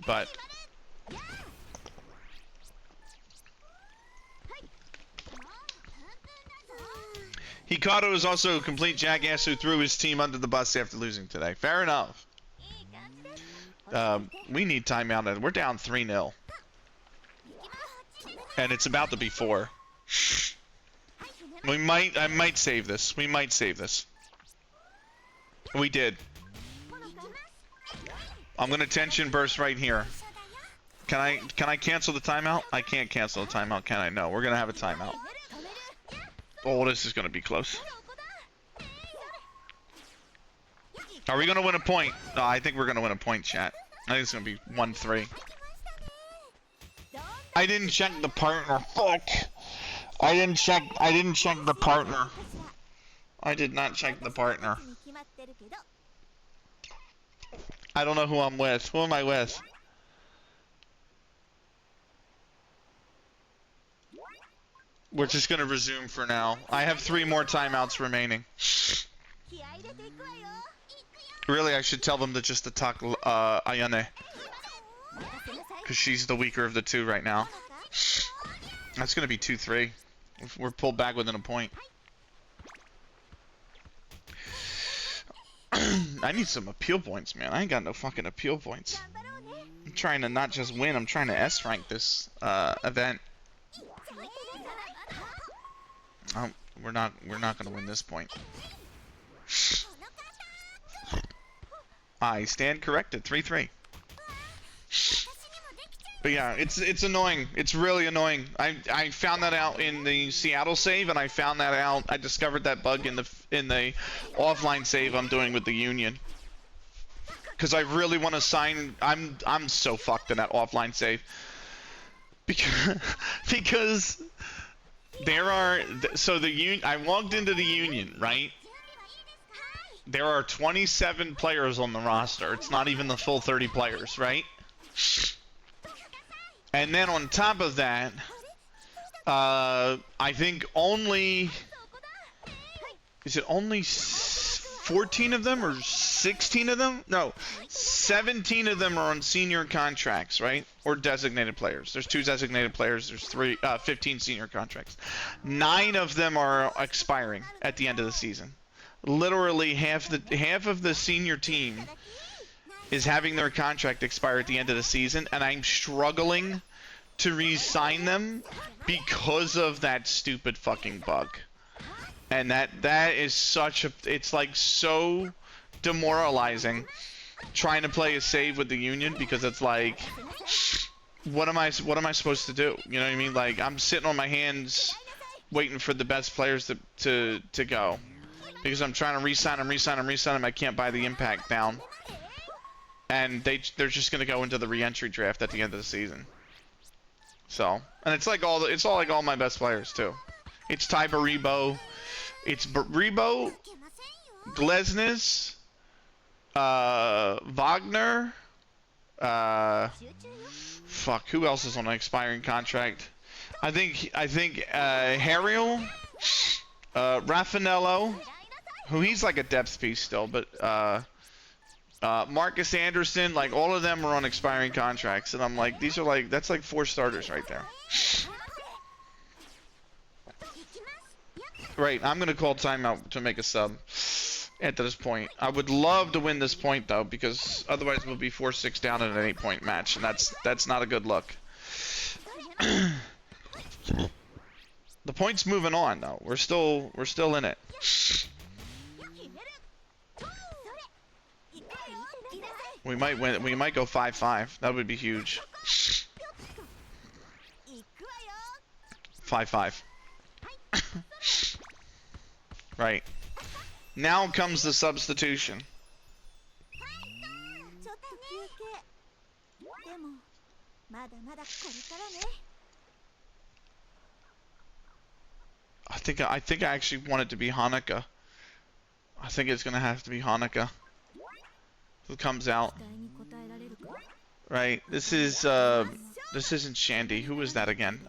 but Hikaru is also a complete jackass who threw his team under the bus after losing today. Fair enough. We need timeout, and we're down 3-0. And it's about to be 4. I might save this. We might save this. We did. I'm gonna tension burst right here. Can I cancel the timeout? I can't cancel the timeout, can I? No, we're gonna have a timeout. Oh, this is gonna be close. Are we gonna win a point? No, I think we're gonna win a point, chat. I think it's gonna be 1-3. I didn't check the partner. Fuck. I didn't check the partner. I did not check the partner. I don't know who I'm with. Who am I with? We're just gonna resume for now. I have 3 more timeouts remaining. Really, I should tell them to just attack Ayane, because she's the weaker of the 2 right now. That's gonna be 2-3. We're pulled back within a point. I need some appeal points, man. I ain't got no fucking appeal points. I'm trying to not just win, I'm trying to S-rank this event. Oh, we're not gonna win this point. I stand corrected. 3-3. But yeah, it's annoying. It's really annoying. I found that out in the Seattle save, and I found that out. I discovered that bug in the offline save I'm doing with the Union. Because I really want to sign. I'm so fucked in that offline save. Because there are I logged into the Union, right? There are 27 players on the roster. It's not even the full 30 players, right? And then on top of that, I think only... Is it only 14 of them or 16 of them? No, 17 of them are on senior contracts, right? Or designated players. There's 2 designated players. There's 15 senior contracts. 9 of them are expiring at the end of the season. Literally half of the senior team is having their contract expire at the end of the season, and I'm struggling to re-sign them because of that stupid fucking bug. And that is such a, it's like so demoralizing trying to play a save with the Union, because it's like, what am I supposed to do? You know what I mean? Like, I'm sitting on my hands waiting for the best players to go, because I'm trying to re-sign them. I can't buy the impact down. And they're just gonna go into the re-entry draft at the end of the season. So, and it's like all my best players too. It's Ty Baribo, it's Baribo, Glesnes, Wagner, fuck, who else is on an expiring contract? I think Harriel, Raffanello, who he's like a depth piece still, but Marcus Anderson, like all of them are on expiring contracts, and I'm like, these are like, that's like 4 starters right there. Right, I'm gonna call timeout to make a sub at this point. I would love to win this point though, because otherwise we'll be 4-6 down in an 8-point match, and that's not a good look. The point's moving on though. We're still in it. We might win. We might go 5-5. That would be huge. 5-5. Right. Now comes the substitution. I think I actually want it to be Honoka. I think it's gonna have to be Honoka who comes out. Right. This isn't Shandy. Who is that again?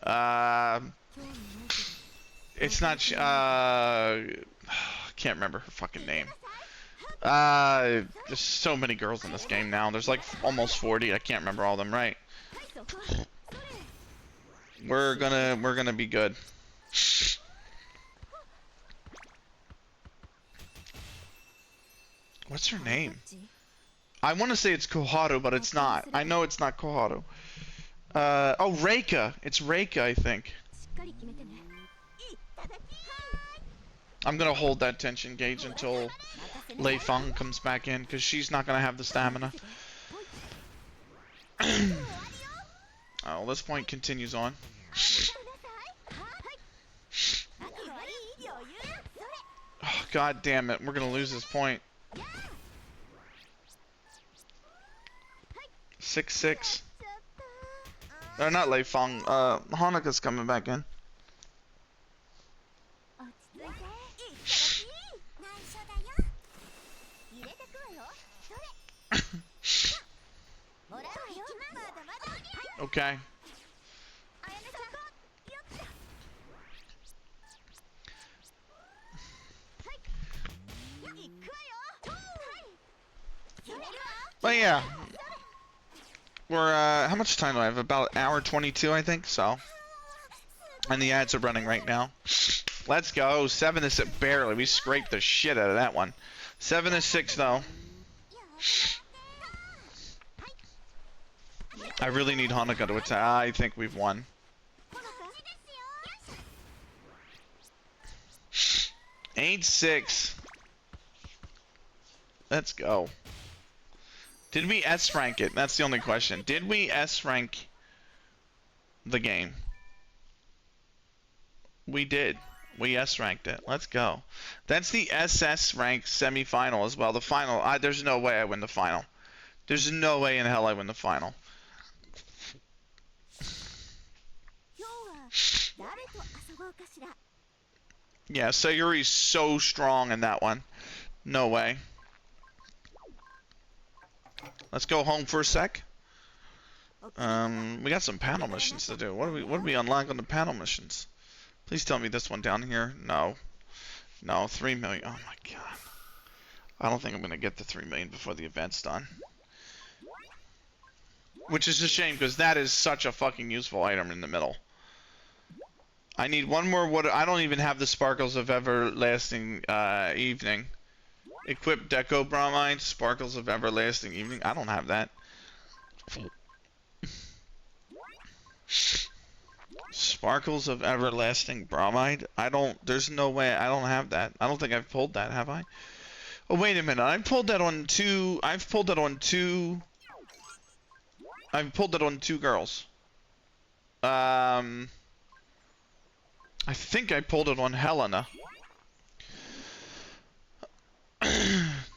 It's not I can't remember her fucking name. There's so many girls in this game now. There's like almost 40. I can't remember all of them. Right. We're gonna be good. What's her name? I want to say it's Koharu, but it's not. I know it's not Koharu. Oh, Reika. It's Reika, I think. I'm gonna hold that tension gauge until Leifang comes back in, because she's not gonna have the stamina. Oh, this point continues on. Oh, God damn it. We're gonna lose this point. 6-6. They're not Leifang. Honoka's coming back in. Okay. But yeah, we're how much time do I have? About an hour 22, I think. So, and the ads are running right now. Let's go. 7-6, barely. We scraped the shit out of that one. 7-6 though. I really need Honoka to attack. I think we've won. 8-6. Let's go. Did we S rank it? That's the only question. Did we S rank the game. We did. We S-ranked it. Let's go. That's the SS ranked semi-final as well. The final, there's no way I win the final. There's no way in hell I win the final. Yeah, Sayuri's so strong in that one. No way. Let's go home for a sec. We got some panel missions to do. What do we unlock on the panel missions? Please tell me this one down here. No. No, 3 million. Oh my god. I don't think I'm gonna get the 3 million before the event's done. Which is a shame, because that is such a fucking useful item in the middle. I need one more water. I don't even have the Sparkles of Everlasting Evening. Equip Deco Bromide, Sparkles of Everlasting Evening. I don't have that. Sparkles of Everlasting Bromide? There's no way, I don't have that. I don't think I've pulled that, have I? Oh, wait a minute. I've pulled that on two girls. I think I pulled it on Helena.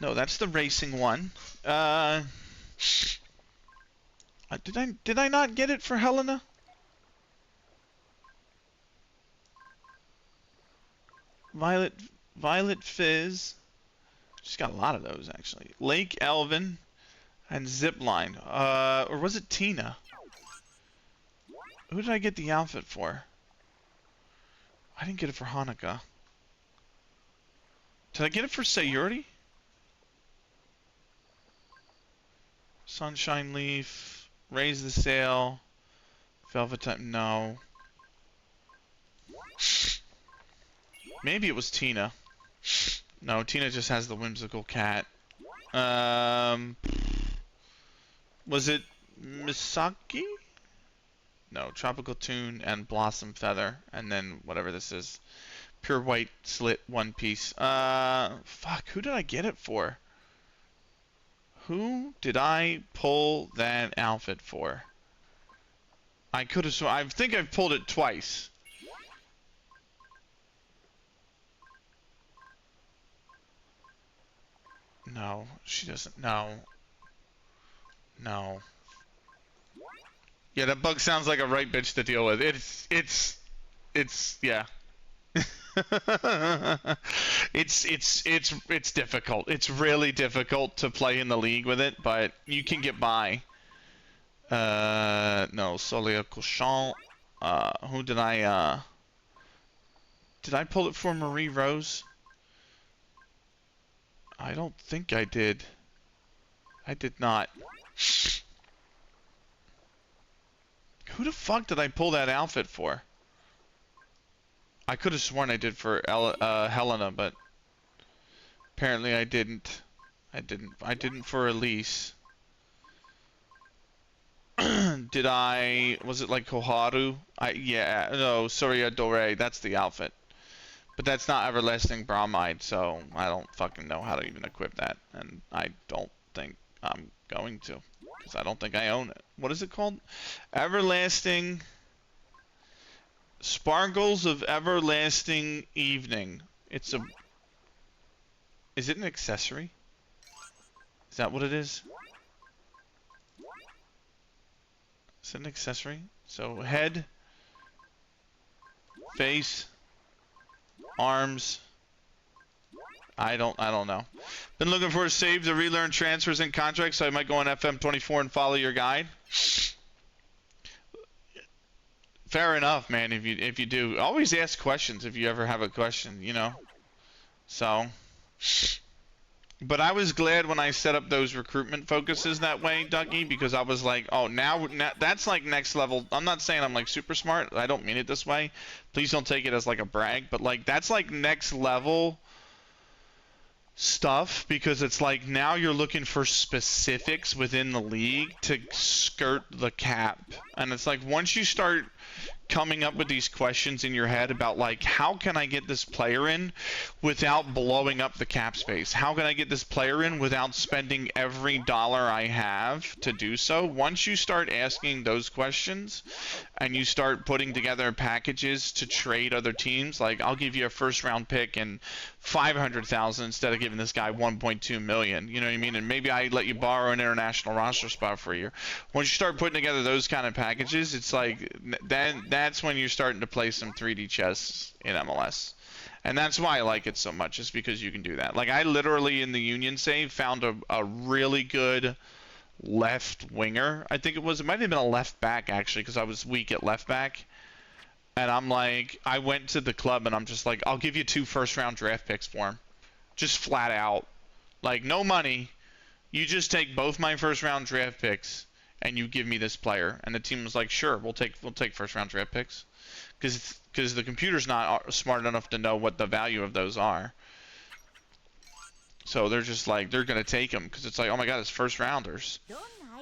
No, that's the racing one. Did I not get it for Helena? Violet Fizz. She's got a lot of those actually. Lake Elvin and Zipline. Or was it Tina? Who did I get the outfit for? I didn't get it for Honoka. Did I get it for Sayuri? Sunshine Leaf. Raise the Sail. Velvet Time. No. Maybe it was Tina. No, Tina just has the whimsical cat. Was it Misaki? No, Tropical Tune and Blossom Feather, and then whatever this is. Pure White Slit One Piece. Fuck, who did I get it for? Who did I pull that outfit for? I could have I think I've pulled it twice. No, she doesn't. No. No. Yeah, that bug sounds like a right bitch to deal with. It's yeah. It's difficult. It's really difficult to play in the league with it, but you can get by. No, Soleil Cochon. Who did I pull it for? MarieRose? I don't think I did. I did not. Who the fuck did I pull that outfit for? I could have sworn I did for Helena, but apparently I didn't. I didn't for Elise. Did I? Was it like Koharu? Yeah. No, Surya Dore. That's the outfit. But that's not Everlasting Bromide, so I don't fucking know how to even equip that, and I don't think I'm going to, because I don't think I own it. What is it called? Everlasting Sparkles of Everlasting Evening. Is it an accessory? Is that what it is? Is it an accessory? So head, face, arms. I don't know. Been looking for a save to relearn transfers and contracts, so I might go on FM24 and follow your guide. Fair enough, man. If you do, always ask questions if you ever have a question, you know. So, but I was glad when I set up those recruitment focuses that way, Dougie, because I was like, oh, now that's like next level. I'm not saying I'm like super smart. I don't mean it this way. Please don't take it as like a brag, but like that's like next level stuff, because it's like now you're looking for specifics within the league to skirt the cap, and it's like once you start coming up with these questions in your head about, like, how can I get this player in without blowing up the cap space? How can I get this player in without spending every dollar I have to do so? Once you start asking those questions and you start putting together packages to trade other teams, like, I'll give you a first round pick and 500,000 instead of giving this guy 1.2 million, you know what I mean? And maybe I let you borrow an international roster spot for a year. Once you start putting together those kind of packages, it's like that's when you're starting to play some 3D chess in MLS. And that's why I like it so much, is because you can do that. Like, I literally in the Union save found a really good left winger. I think it might have been a left back, actually, because I was weak at left back. And I'm like, I went to the club and I'm just like, I'll give you 2 first-round draft picks for him. Just flat out. Like, no money. You just take both my first-round draft picks and you give me this player. And the team was like, sure, we'll take first-round draft picks. Because the computer's not smart enough to know what the value of those are. So they're just like, they're going to take them. Because it's like, oh my god, it's first-rounders.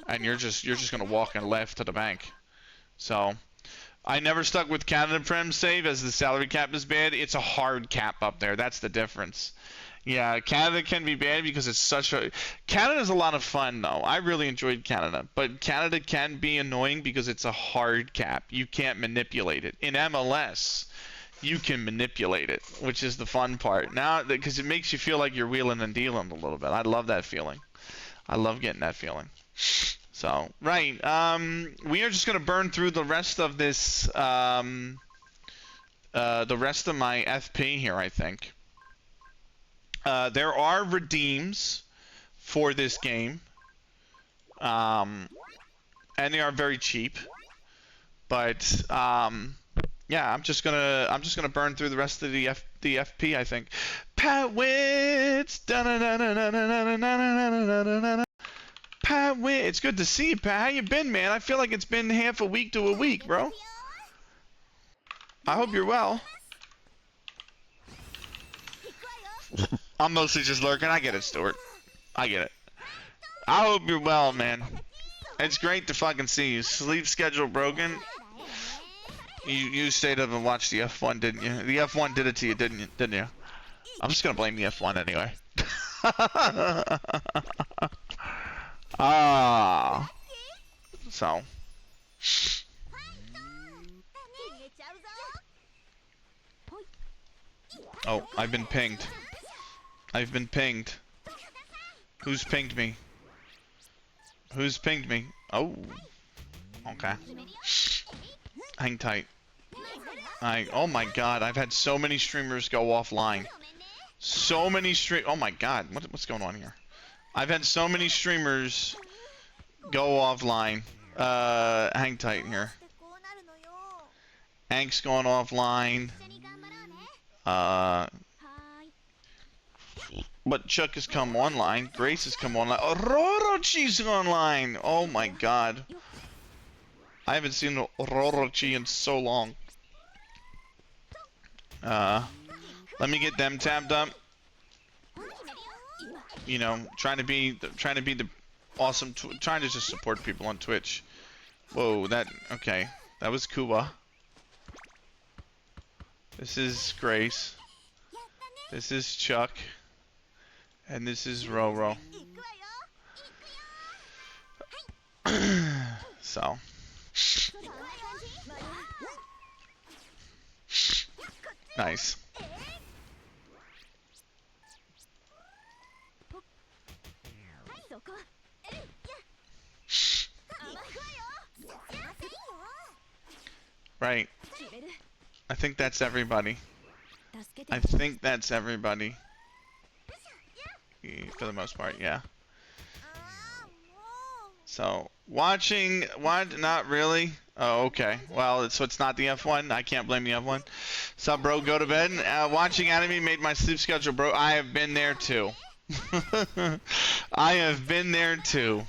And you're just going to walk and left to the bank. So I never stuck with Canada Prem save as the salary cap is bad. It's a hard cap up there. That's the difference. Yeah, Canada can be bad because it's such a... Canada's a lot of fun, though. I really enjoyed Canada. But Canada can be annoying because it's a hard cap. You can't manipulate it. In MLS, you can manipulate it, which is the fun part. Now, because it makes you feel like you're wheeling and dealing a little bit. I love that feeling. I love getting that feeling. So, right. We are just going to burn through the rest of this... the rest of my FP here, I think. There are redeems for this game, and they are very cheap. But yeah, I'm just gonna burn through the rest of the FP. I think. Pat Wits, Pat Witt, it's good to see you, Pat. How you been, man? I feel like it's been half a week to a week, bro. I hope you're well. I'm mostly just lurking. I get it, Stuart. I get it. I hope you're well, man. It's great to fucking see you. Sleep schedule broken. You stayed up and watched the F1, didn't you? The F1 did it to you, didn't you? I'm just gonna blame the F1 anyway. So. Oh, I've been pinged. I've been pinged. Who's pinged me? Who's pinged me? Oh. Okay. Hang tight. Oh my god, I've had so many streamers go offline. So many oh my god, what's going on here? I've had so many streamers go offline. Hang tight here. Hank's going offline. But Chuck has come online. Grace has come online. Ororochi's online. Oh my god. I haven't seen Ororochi in so long. Let me get them tabbed up. You know, trying to be the awesome, trying to just support people on Twitch. Whoa, okay. That was Kuwa. This is Grace. This is Chuck. And this is Roro. So. Nice. Right. I think that's everybody. I think that's everybody. For the most part, yeah. So, watching, what? Not really? Oh, okay. Well, so it's not the F1. I can't blame the F1. Sup, bro? Go to bed. Watching anime made my sleep schedule, bro. I have been there too. I have been there too.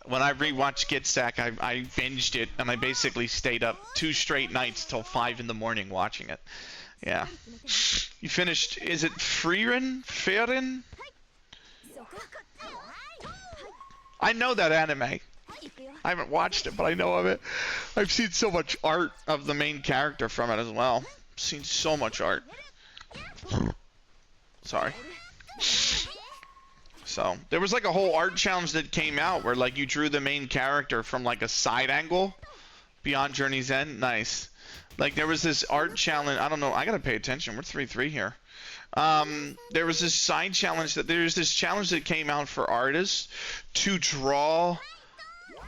When I rewatched Get Sack, I binged it, and I basically stayed up 2 straight nights till 5 in the morning watching it. Yeah. You finished, is it Frieren? I know that anime. I haven't watched it, but I know of it. I've seen so much art of the main character from it as well. I've seen so much art. Sorry. So, there was like a whole art challenge that came out where like you drew the main character from like a side angle beyond Journey's End. Nice. Like there was this art challenge. I don't know. I gotta pay attention. We're 3-3 here. There was this side challenge there's this challenge that came out for artists to draw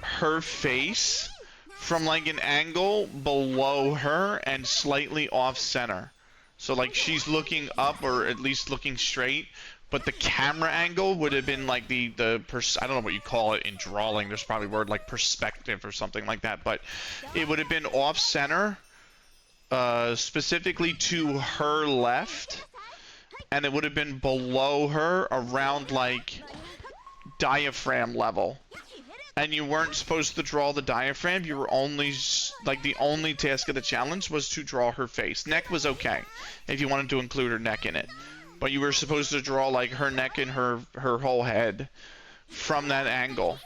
her face from like an angle below her and slightly off center. So like she's looking up or at least looking straight, but the camera angle would have been like I don't know what you call it in drawing. There's probably a word like perspective or something like that, but it would have been off center, specifically to her left, and it would have been below her around like diaphragm level. And you weren't supposed to draw the diaphragm. You were only, like, the only task of the challenge was to draw her face. Neck was okay, if you wanted to include her neck in it. But you were supposed to draw, like, her neck and her whole head from that angle.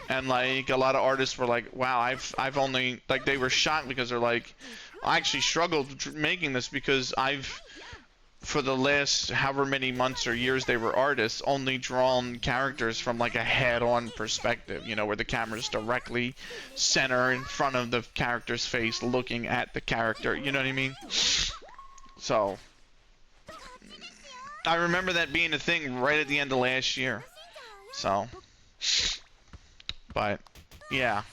And, like, a lot of artists were like, wow, I've only, like, they were shocked because they're like, I actually struggled making this because for the last however many months or years they were artists, only drawn characters from like a head-on perspective, you know, where the camera's directly center in front of the character's face looking at the character, you know what I mean? So, I remember that being a thing right at the end of last year. So, but, yeah.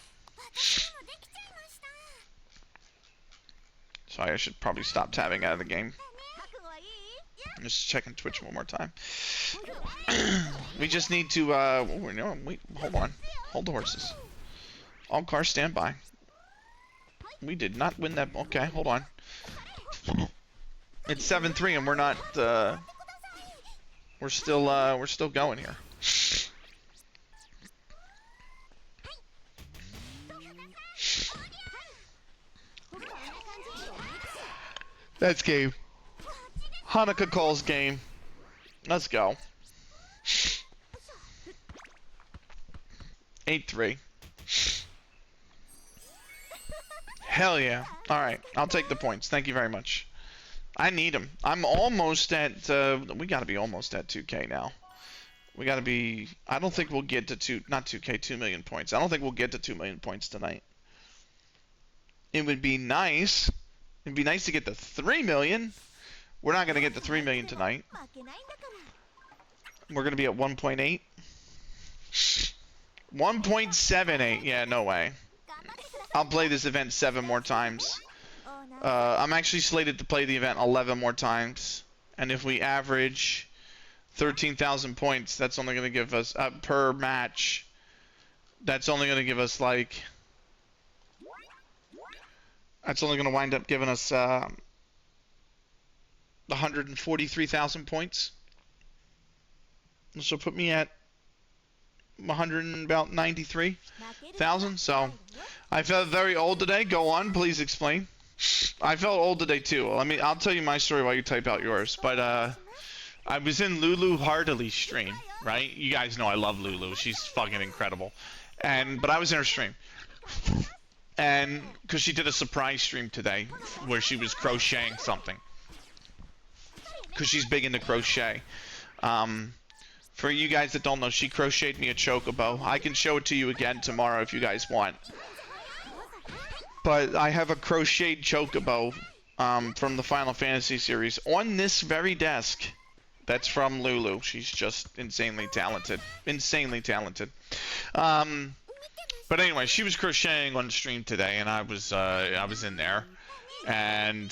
Sorry, I should probably stop tabbing out of the game. I'm just checking Twitch one more time. We just need to, wait, hold on. Hold the horses. All cars stand by. We did not win that. Okay, hold on. It's 7-3 and we're not, we're still going here. That's game. Honoka calls game. Let's go. 8-3. Hell yeah. Alright, I'll take the points. Thank you very much. I need them. I'm almost at, we gotta be almost at 2K now. We gotta be, I don't think we'll get to not 2K, 2 million points. I don't think we'll get to 2 million points tonight. It would be nice. It'd be nice to get to 3 million. We're not going to get to 3 million tonight. We're going to be at 1.8. 1.78. Yeah, no way. I'll play this event 7 more times. I'm actually slated to play the event 11 more times. And if we average 13,000 points, that's only going to give us, per match, that's only going to give us, like, that's only going to wind up giving us, 143,000 points. This will put me at 193,000. So I felt very old today. Go on, please explain. I felt old today too. I'll tell you my story while you type out yours. But I was in Lulu Heartily stream, right? You guys know I love Lulu. She's fucking incredible. But I was in her stream. And because she did a surprise stream today where she was crocheting something. Because she's big into crochet. For you guys that don't know, she crocheted me a chocobo. I can show it to you again tomorrow if you guys want. But I have a crocheted chocobo from the Final Fantasy series on this very desk. That's from Lulu. She's just insanely talented. Insanely talented. But anyway, she was crocheting on stream today, and I was in there. And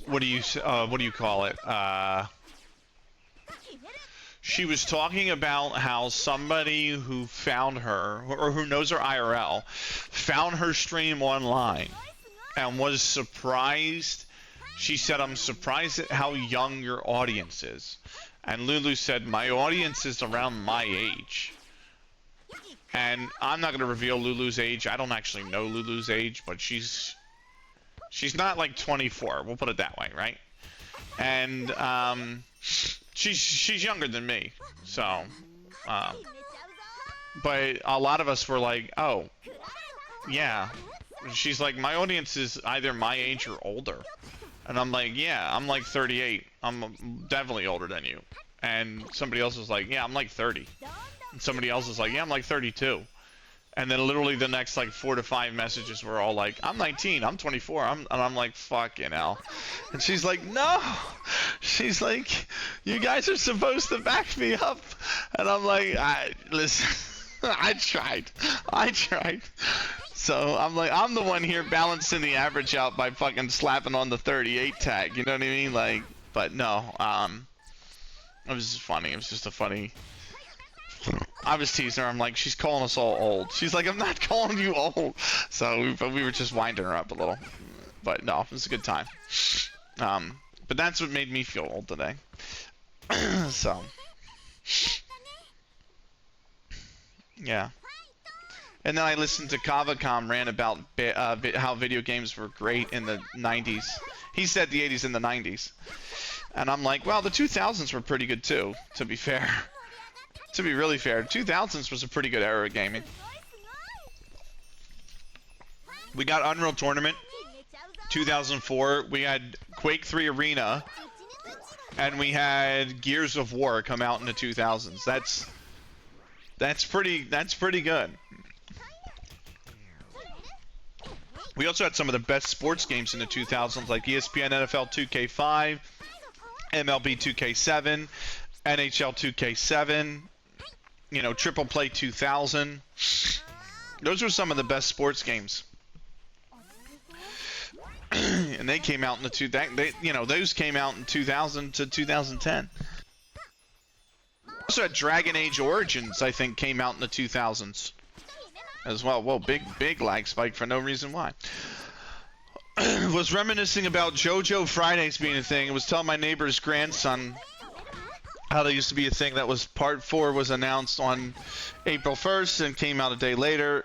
what do you call it? She was talking about how somebody who found her, or who knows her IRL, found her stream online and was surprised. She said, "I'm surprised at how young your audience is." And Lulu said, "My audience is around my age." And I'm not going to reveal Lulu's age. I don't actually know Lulu's age, but she's not like 24. We'll put it that way, right? And she's younger than me, so but a lot of us were like, oh, yeah. She's like, my audience is either my age or older. And I'm like, yeah, I'm like 38. I'm definitely older than you. And somebody else was like, yeah, I'm like 30. And somebody else was like, yeah, I'm like 32. And then literally the next like 4 to 5 messages were all like, I'm 19, I'm 24, and I'm like, fucking hell. And she's like, no. She's like, you guys are supposed to back me up. And I'm like, listen, I tried. So I'm like, I'm the one here balancing the average out by fucking slapping on the 38 tag. You know what I mean? Like, but no, it was just funny. It was just a funny. I was teasing her. I'm like, she's calling us all old. She's like, I'm not calling you old. So we were just winding her up a little. But no, it was a good time. But that's what made me feel old today. So, yeah. And then I listened to Kavacom rant about how video games were great in the 90s. He said the 80s and the 90s. And I'm like, well, the 2000s were pretty good too, to be fair. To be really fair, 2000s was a pretty good era of gaming. We got Unreal Tournament, 2004. We had Quake 3 Arena, and we had Gears of War come out in the 2000s. That's pretty good. We also had some of the best sports games in the 2000s, like ESPN NFL 2K5, MLB 2K7, NHL 2K7. You know, Triple Play 2000. Those were some of the best sports games. And they came out in the those came out in 2000 to 2010. Also had Dragon Age Origins, I think, came out in the 2000s as well. Whoa, big lag spike for no reason why. Was reminiscing about JoJo Fridays being a thing. I was telling my neighbor's grandson how there used to be a thing that was part 4 was announced on April 1st and came out a day later.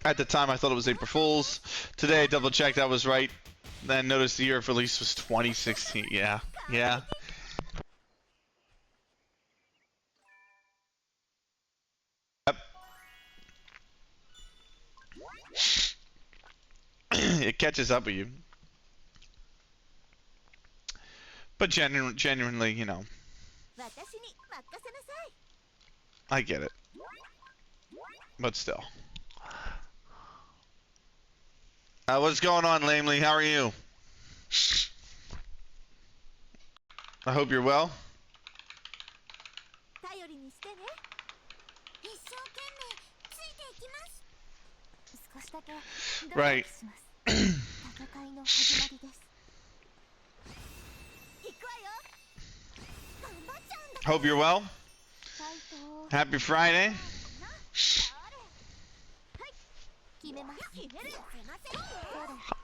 At the time I thought it was April Fool's. Today I double checked, I was right. Then noticed the year of release was 2016. Yeah. Yep. It catches up with you. But genuinely, you know, I get it. But still. What's going on, Lamely? How are you? I hope you're well. Right. Hope you're well. Happy Friday.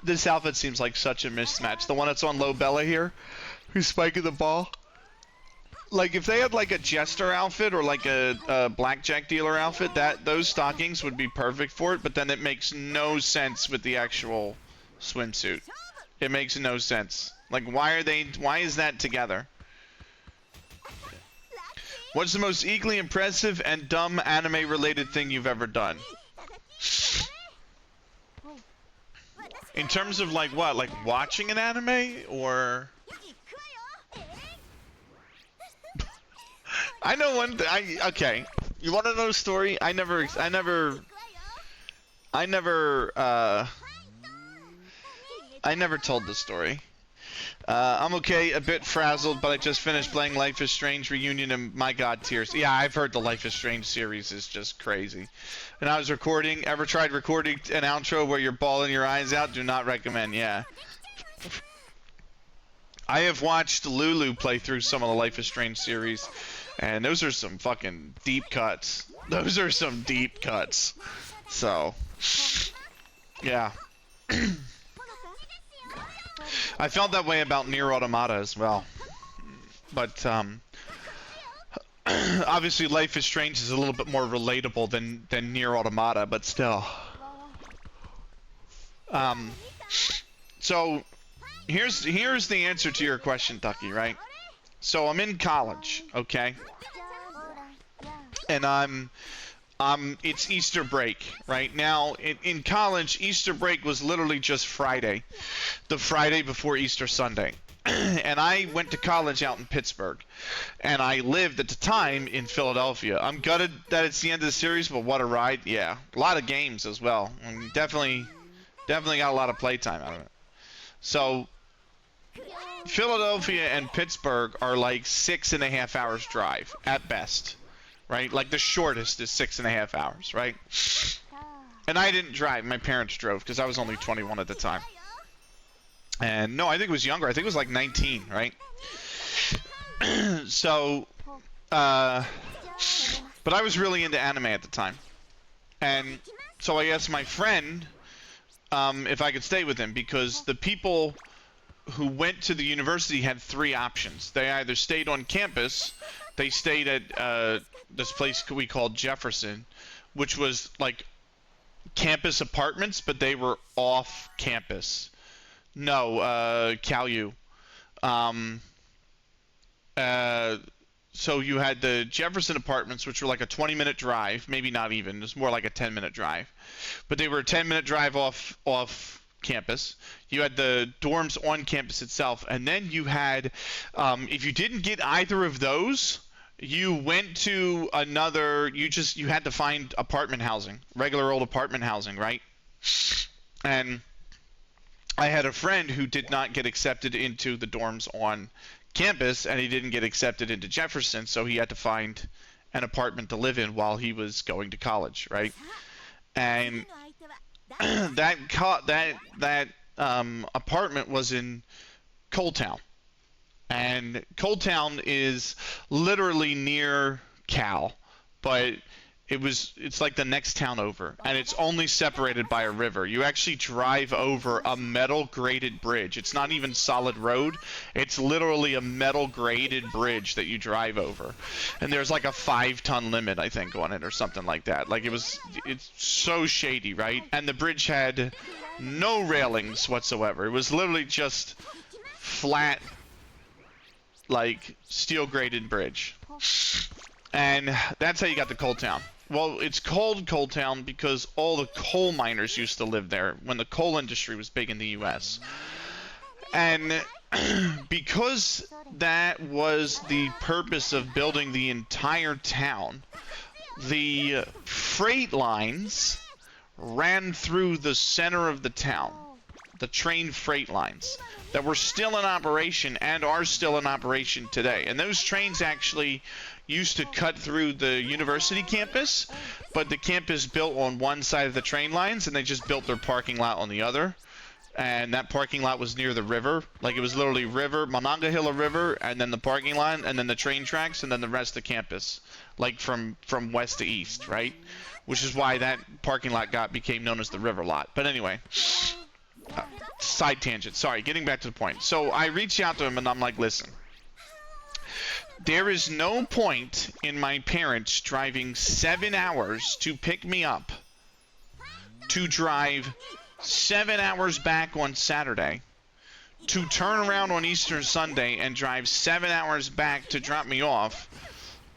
This outfit seems like such a mismatch. The one that's on low Bella here, who's spiking the ball. Like if they had like a jester outfit or like a blackjack dealer outfit, those stockings would be perfect for it. But then it makes no sense with the actual swimsuit. It makes no sense. Like why is that together? What's the most equally impressive and dumb anime related thing you've ever done? In terms of like what? Like watching an anime or? I know one okay. You want to know a story? I never told the story. I'm okay, a bit frazzled, but I just finished playing Life is Strange Reunion and my god, tears. Yeah, I've heard the Life is Strange series is just crazy. And I was recording, ever tried recording an outro where you're bawling your eyes out? Do not recommend, yeah. I have watched Lulu play through some of the Life is Strange series, and those are some fucking deep cuts. Those are some deep cuts. So, yeah. I felt that way about Nier Automata as well. But, obviously Life is Strange is a little bit more relatable than Nier Automata, but still. So, here's the answer to your question, Ducky, right? So I'm in college, okay? And It's Easter break right now. In college, Easter break was literally just Friday, the Friday before Easter Sunday. And I went to college out in Pittsburgh, and I lived at the time in Philadelphia. I'm gutted that it's the end of the series, but what a ride! Yeah, a lot of games as well. I mean, definitely got a lot of playtime out of it. So Philadelphia and Pittsburgh are like 6.5 hours drive at best, right? Like the shortest is 6.5 hours, right? And I didn't drive. My parents drove because I was only 21 at the time. And no, I think it was younger. I think it was like 19, right? So, but I was really into anime at the time. And so I asked my friend if I could stay with him because the people who went to the university had 3 options. They either stayed on campus, they stayed at this place we called Jefferson, which was like campus apartments, but they were off campus. No, Cal U. So you had the Jefferson apartments, which were like a 20-minute drive, maybe not even. It was more like a 10-minute drive, but they were a 10-minute drive off campus. You had the dorms on campus itself, and then you had, if you didn't get either of those, you went to another. You had to find apartment housing, regular old apartment housing, right? And I had a friend who did not get accepted into the dorms on campus, and he didn't get accepted into Jefferson, so he had to find an apartment to live in while he was going to college, right? And that apartment was in Coal Town, and Coal Town is literally near Cal, but it's like the next town over, and it's only separated by a river. You actually drive over a metal graded bridge. It's not even solid road. It's literally a metal graded bridge that you drive over. And there's like a 5-ton limit, I think, on it or something like that. Like it's so shady, right? And the bridge had no railings whatsoever. It was literally just flat, like steel graded bridge. And that's how you got to Coal Town. Well, it's called Coal Town because all the coal miners used to live there when the coal industry was big in the U.S. And because that was the purpose of building the entire town, the freight lines ran through the center of the town. The train freight lines that were still in operation and are still in operation today. And those trains actually used to cut through the university campus, but the campus built on one side of the train lines, and they just built their parking lot on the other. And that parking lot was near the river. Like, it was literally river, Monongahela River, and then the parking lot, and then the train tracks, and then the rest of campus, like from west to east, right? Which is why that parking lot became known as the river lot. But anyway, side tangent. Sorry, getting back to the point. So I reached out to him, and I'm like, listen, there is no point in my parents driving 7 hours to pick me up, to drive 7 hours back on Saturday, to turn around on Easter Sunday and drive 7 hours back to drop me off,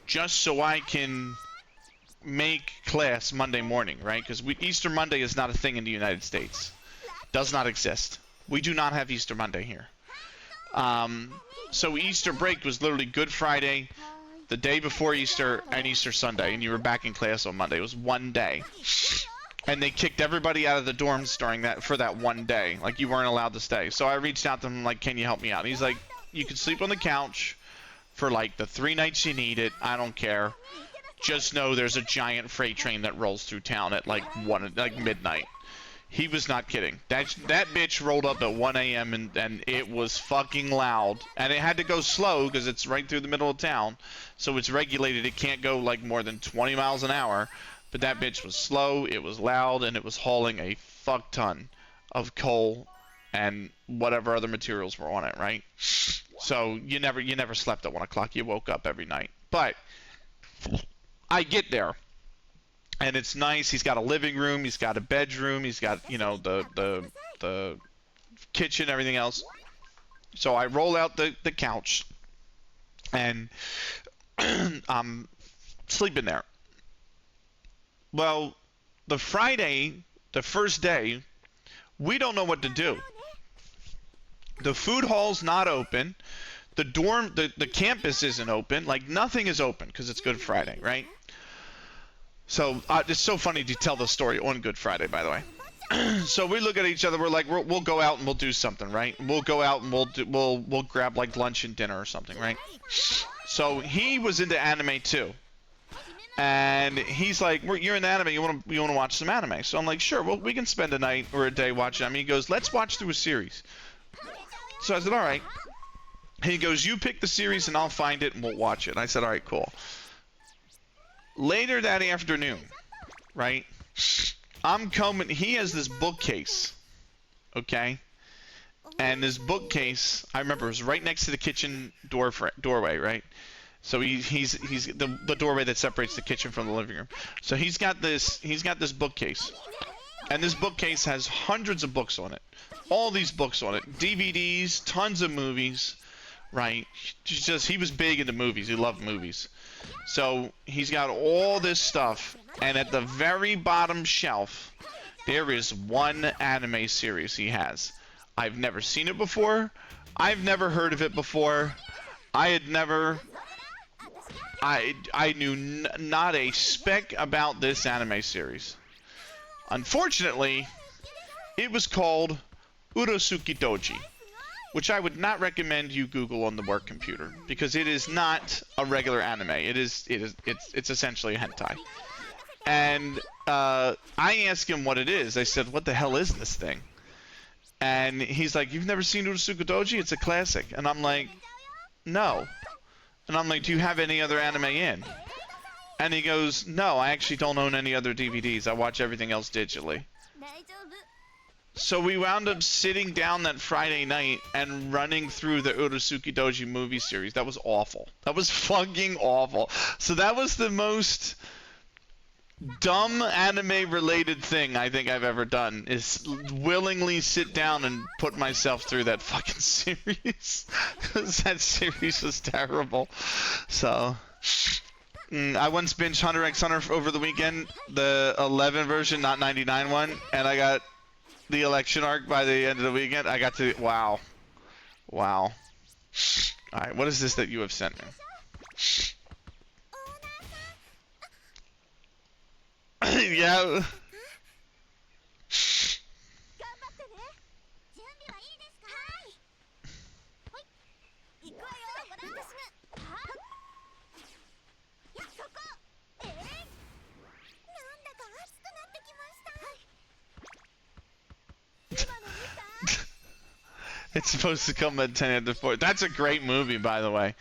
just so I can make class Monday morning, right? Because Easter Monday is not a thing in the United States. Does not exist. We do not have Easter Monday here. So Easter break was literally Good Friday, the day before Easter, and Easter Sunday, and you were back in class on Monday. It was one day. And they kicked everybody out of the dorms for that one day. Like, you weren't allowed to stay. So I reached out to him, like, can you help me out? And he's like, you can sleep on the couch for, like, the 3 nights you need it. I don't care. Just know there's a giant freight train that rolls through town at, like, midnight. He was not kidding. That bitch rolled up at 1 a.m. and it was fucking loud. And it had to go slow because it's right through the middle of town. So it's regulated. It can't go like more than 20 miles an hour. But that bitch was slow, it was loud, and it was hauling a fuck ton of coal and whatever other materials were on it, right? So you never slept at 1 o'clock. You woke up every night. But I get there. And it's nice. He's got a living room. He's got a bedroom. He's got, the kitchen, everything else. So I roll out the couch, and I'm sleeping there. Well, the Friday, the first day, we don't know what to do. The food hall's not open. The campus isn't open. Like, nothing is open because it's Good Friday, right? So it's so funny to tell the story on Good Friday, by the way. So we look at each other. We're like, we'll go out and we'll do something, right? We'll go out and we'll grab like lunch and dinner or something, right? So he was into anime too, and he's like, "You're into anime. You want to watch some anime?" So I'm like, "Sure. Well, we can spend a night or a day watching anime." He goes, "Let's watch through a series." So I said, "All right." He goes, "You pick the series and I'll find it and we'll watch it." And I said, "All right, cool." Later that afternoon, right? I'm coming. He has this bookcase, okay? And this bookcase, I remember, it was right next to the kitchen doorway, right? So he's the doorway that separates the kitchen from the living room. So he's got this bookcase, and this bookcase has hundreds of books on it. All these books on it, DVDs, tons of movies, right? He was big into movies. He loved movies. So he's got all this stuff, and at the very bottom shelf, there is one anime series he has. I've never seen it before. I've never heard of it before. I knew not a speck about this anime series. Unfortunately, it was called Urosuki Doji, which I would not recommend you Google on the work computer because it is not a regular anime. It's essentially a hentai. And I asked him what it is. I said, "What the hell is this thing?" And he's like, "You've never seen Urosuki Doji? It's a classic." And I'm like, "No." And I'm like, "Do you have any other anime in?" And he goes, "No, I actually don't own any other DVDs. I watch everything else digitally." So we wound up sitting down that Friday night and running through the Urosuki Doji movie series. That was awful. That was fucking awful. So that was the most dumb anime-related thing I think I've ever done, is willingly sit down and put myself through that fucking series. Because that series was terrible. So I once binged Hunter x Hunter over the weekend, the 11 version, not 99 one, and I got the election arc by the end of the weekend. I got to... Wow. Alright, what is this that you have sent me? Yeah. It's supposed to come at 10 after 4. That's a great movie, by the way.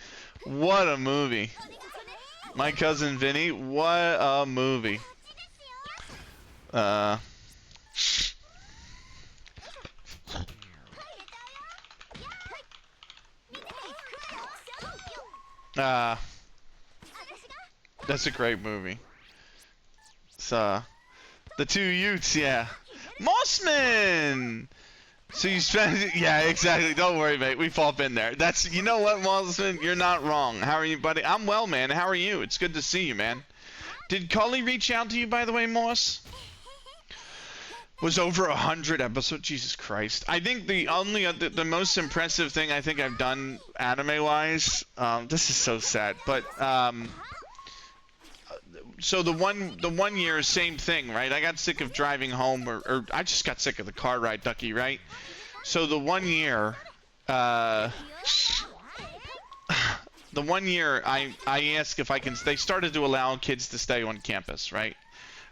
What a movie. My cousin Vinny, what a movie. That's a great movie. So, the two youths, yeah. Mossman! So you spend, yeah, exactly. Don't worry, mate. We've all been there. That's, you know what, Mossman? You're not wrong. How are you, buddy? I'm well, man. How are you? It's good to see you, man. Did Cully reach out to you, by the way, Moss? Was over 100 episodes. Jesus Christ. I think the most impressive thing I think I've done anime-wise, this is so sad, but, so the one year, same thing, right? I got sick of driving home, or I just got sick of the car ride, Ducky, right? So the 1 year, I asked if I can. They started to allow kids to stay on campus, right,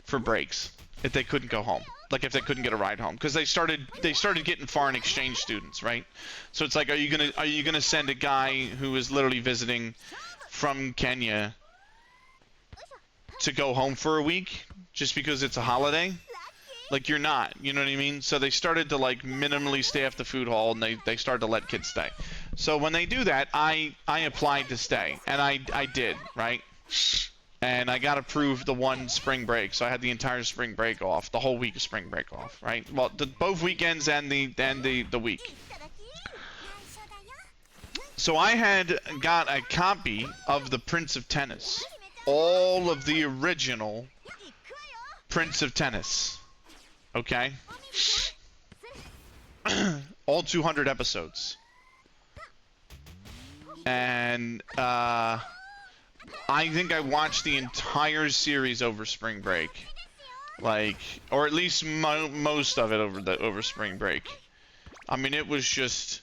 for breaks if they couldn't go home, like if they couldn't get a ride home, because they started getting foreign exchange students, right? So it's like, are you gonna send a guy who is literally visiting from Kenya to go home for a week just because it's a holiday? Like, you're not, you know what I mean? So they started to like minimally staff the food hall, and they started to let kids stay. So when they do that, I applied to stay, and I did, right? And I got approved the one spring break, so I had the entire spring break off, the whole week of spring break off, right? Well, both weekends and the week. So I had got a copy of The Prince of Tennis, all of the original Prince of Tennis. Okay? All 200 episodes. And, I think I watched the entire series over spring break. Like, or at least most of it over spring break. I mean, it was just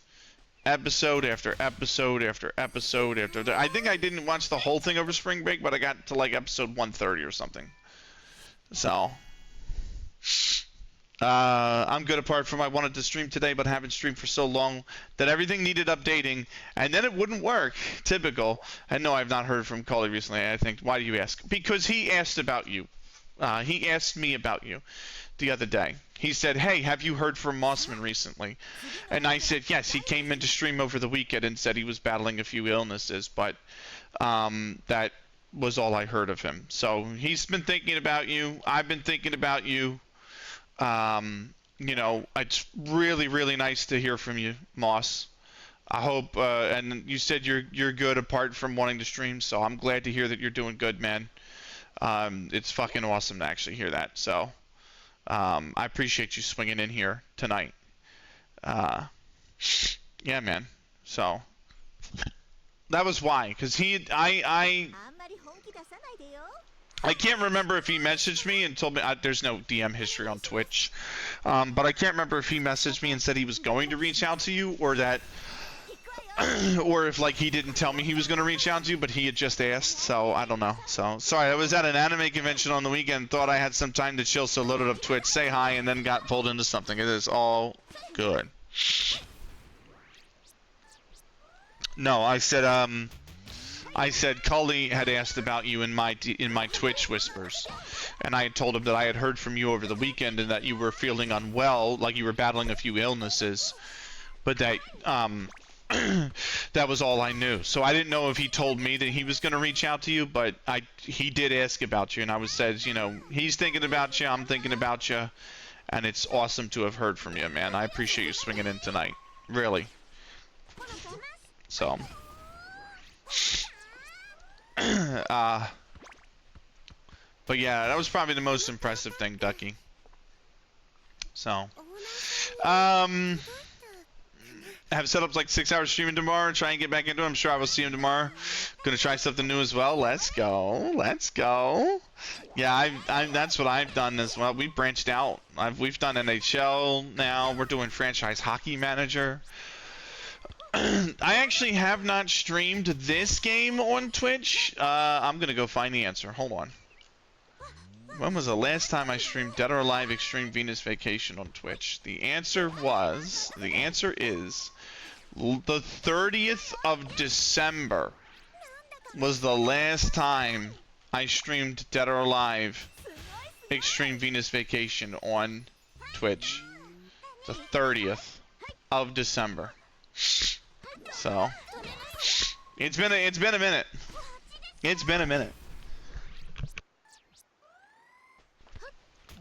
episode after episode after episode after. I think I didn't watch the whole thing over spring break, but I got to like episode 130 or something. So, I'm good apart from I wanted to stream today, but haven't streamed for so long that everything needed updating, and then it wouldn't work. Typical. And no, I've not heard from Cully recently. I think. Why do you ask? Because he asked about you. He asked me about you the other day. He said, hey, have you heard from Mossman recently? And I said, yes, he came into stream over the weekend and said he was battling a few illnesses, but that was all I heard of him. So he's been thinking about you. I've been thinking about you. You know, it's really, really nice to hear from you, Moss. I hope, and you said you're good apart from wanting to stream, so I'm glad to hear that you're doing good, man. It's fucking awesome to actually hear that. So, I appreciate you swinging in here tonight. Yeah, man. So, that was why, because I can't remember if he messaged me and told me, there's no DM history on Twitch, but I can't remember if he messaged me and said he was going to reach out to you, or that, or if like he didn't tell me he was going to reach out to you, but he had just asked, so I don't know. So sorry, I was at an anime convention on the weekend, thought I had some time to chill, so loaded up Twitch, say hi, and then got pulled into something. It is all good. No, I said Cully had asked about you in my Twitch whispers, and I had told him that I had heard from you over the weekend and that you were feeling unwell, like you were battling a few illnesses, but that that was all I knew. So I didn't know if he told me that he was going to reach out to you, but he did ask about you, and I said, you know, he's thinking about you, I'm thinking about you, and it's awesome to have heard from you, man. I appreciate you swinging in tonight, really. So, but yeah, that was probably the most impressive thing, Ducky. So, I have set up like 6 hours streaming tomorrow. Try and get back into it. I'm sure I will see him tomorrow. Gonna try something new as well. Let's go. Let's go. Yeah, that's what I've done as well. We've branched out. We've done NHL now. We're doing franchise hockey manager. I actually have not streamed this game on Twitch. I'm gonna go find the answer. Hold on. When was the last time I streamed DeadorAlive Xtreme VenusVacation on Twitch? The answer is the 30th of December was the last time I streamed DeadorAlive Xtreme VenusVacation on Twitch. The 30th of December. So it's been a minute. It's been a minute.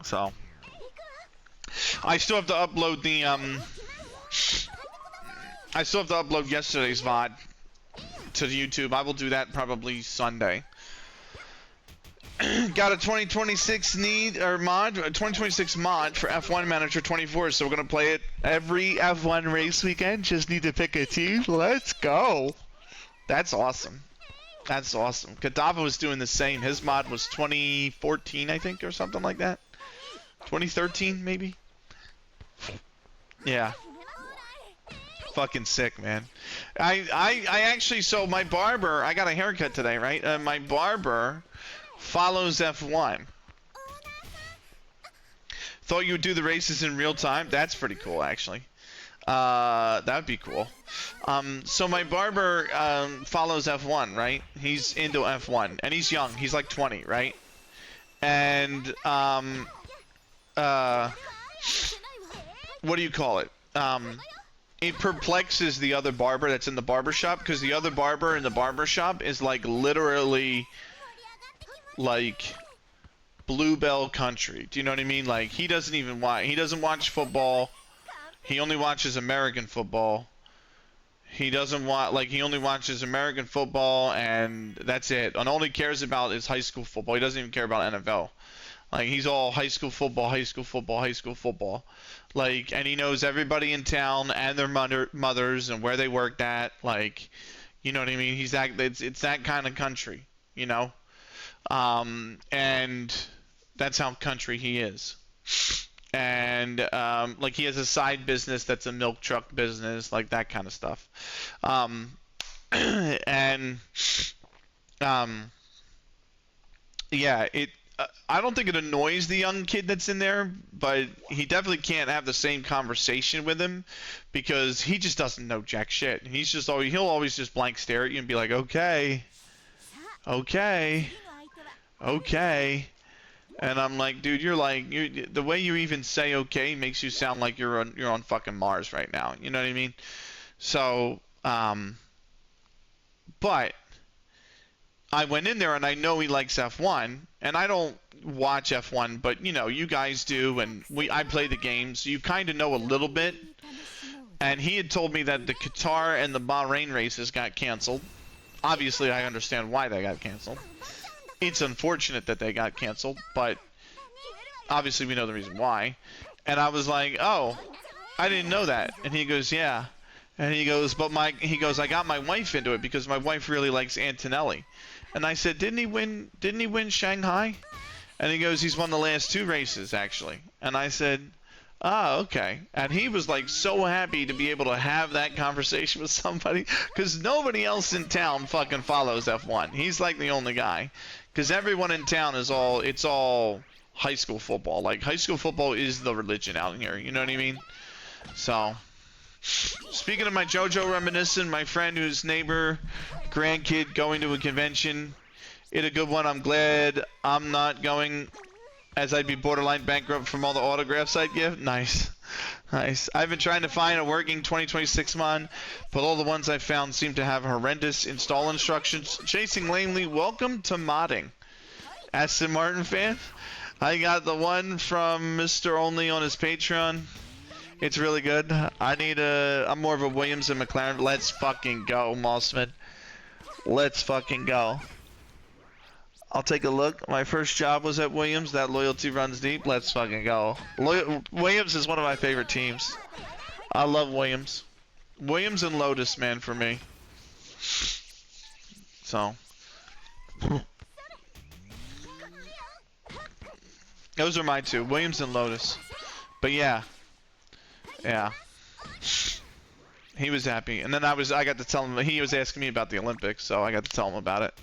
So I still have to upload the I still have to upload yesterday's VOD to YouTube. I will do that probably Sunday. Got a 2026 mod, a 2026 mod for F1 Manager 24, so we're gonna play it every F1 race weekend. Just need to pick a team. Let's go. That's awesome. That's awesome. Gaddafi was doing the same. His mod was 2014, I think, or something like that. 2013, maybe? Yeah. Fucking sick, man. I actually, so my barber, I got a haircut today, right? My barber follows F1. Thought you would do the races in real time. That's pretty cool, actually. That would be cool. So my barber follows F1, right? He's into F1, and he's young. He's like 20, right? And what do you call it? It perplexes the other barber that's in the barber shop, because the other barber in the barber shop is like literally like Bluebell country. Do you know what I mean? Like he doesn't watch football. He only watches American football. He only watches American football, and that's it. And all he cares about is high school football. He doesn't even care about NFL. Like he's all high school football, high school football, high school football. Like, and he knows everybody in town and their mothers and where they worked at. Like, you know what I mean? He's that. It's that kind of country, you know. And that's how country he is. And like he has a side business that's a milk truck business, like that kind of stuff. And yeah, I don't think it annoys the young kid that's in there, but he definitely can't have the same conversation with him because he just doesn't know jack shit. He's just he'll always just blank stare at you and be like, okay, okay, okay. And I'm like, dude, the way you even say okay makes you sound like you're on fucking Mars right now. You know what I mean? So, but I went in there and I know he likes F1, and I don't watch F1, but you know, you guys do, and I play the game, so you kind of know a little bit. And he had told me that the Qatar and the Bahrain races got canceled. Obviously, I understand why they got canceled. It's unfortunate that they got canceled, but obviously we know the reason why. And I was like, oh, I didn't know that. And he goes, yeah. And he goes, I got my wife into it because my wife really likes Antonelli. And I said, didn't he win Shanghai? And he goes, he's won the last 2 races, actually. And I said, oh, okay. And he was like so happy to be able to have that conversation with somebody because nobody else in town fucking follows F1. He's like the only guy. Because everyone in town it's all high school football. Like, high school football is the religion out here. You know what I mean? So, speaking of my JoJo reminiscent, my friend whose neighbor, grandkid going to a convention, it a good one. I'm glad I'm not going, as I'd be borderline bankrupt from all the autographs I'd give. Nice. Nice. I've been trying to find a working 2026 mod, but all the ones I found seem to have horrendous install instructions. Chasing Langley, welcome to modding. Aston Martin fan? I got the one from Mr. Only on his Patreon. It's really good. I'm more of a Williams and McLaren. Let's fucking go, Mossman. Let's fucking go. I'll take a look. My first job was at Williams. That loyalty runs deep. Let's fucking go. Williams is one of my favorite teams. I love Williams. Williams and Lotus, man, for me. So. Those are my 2. Williams and Lotus. But yeah. Yeah. He was happy. And then I got to tell him, he was asking me about the Olympics, so I got to tell him about it.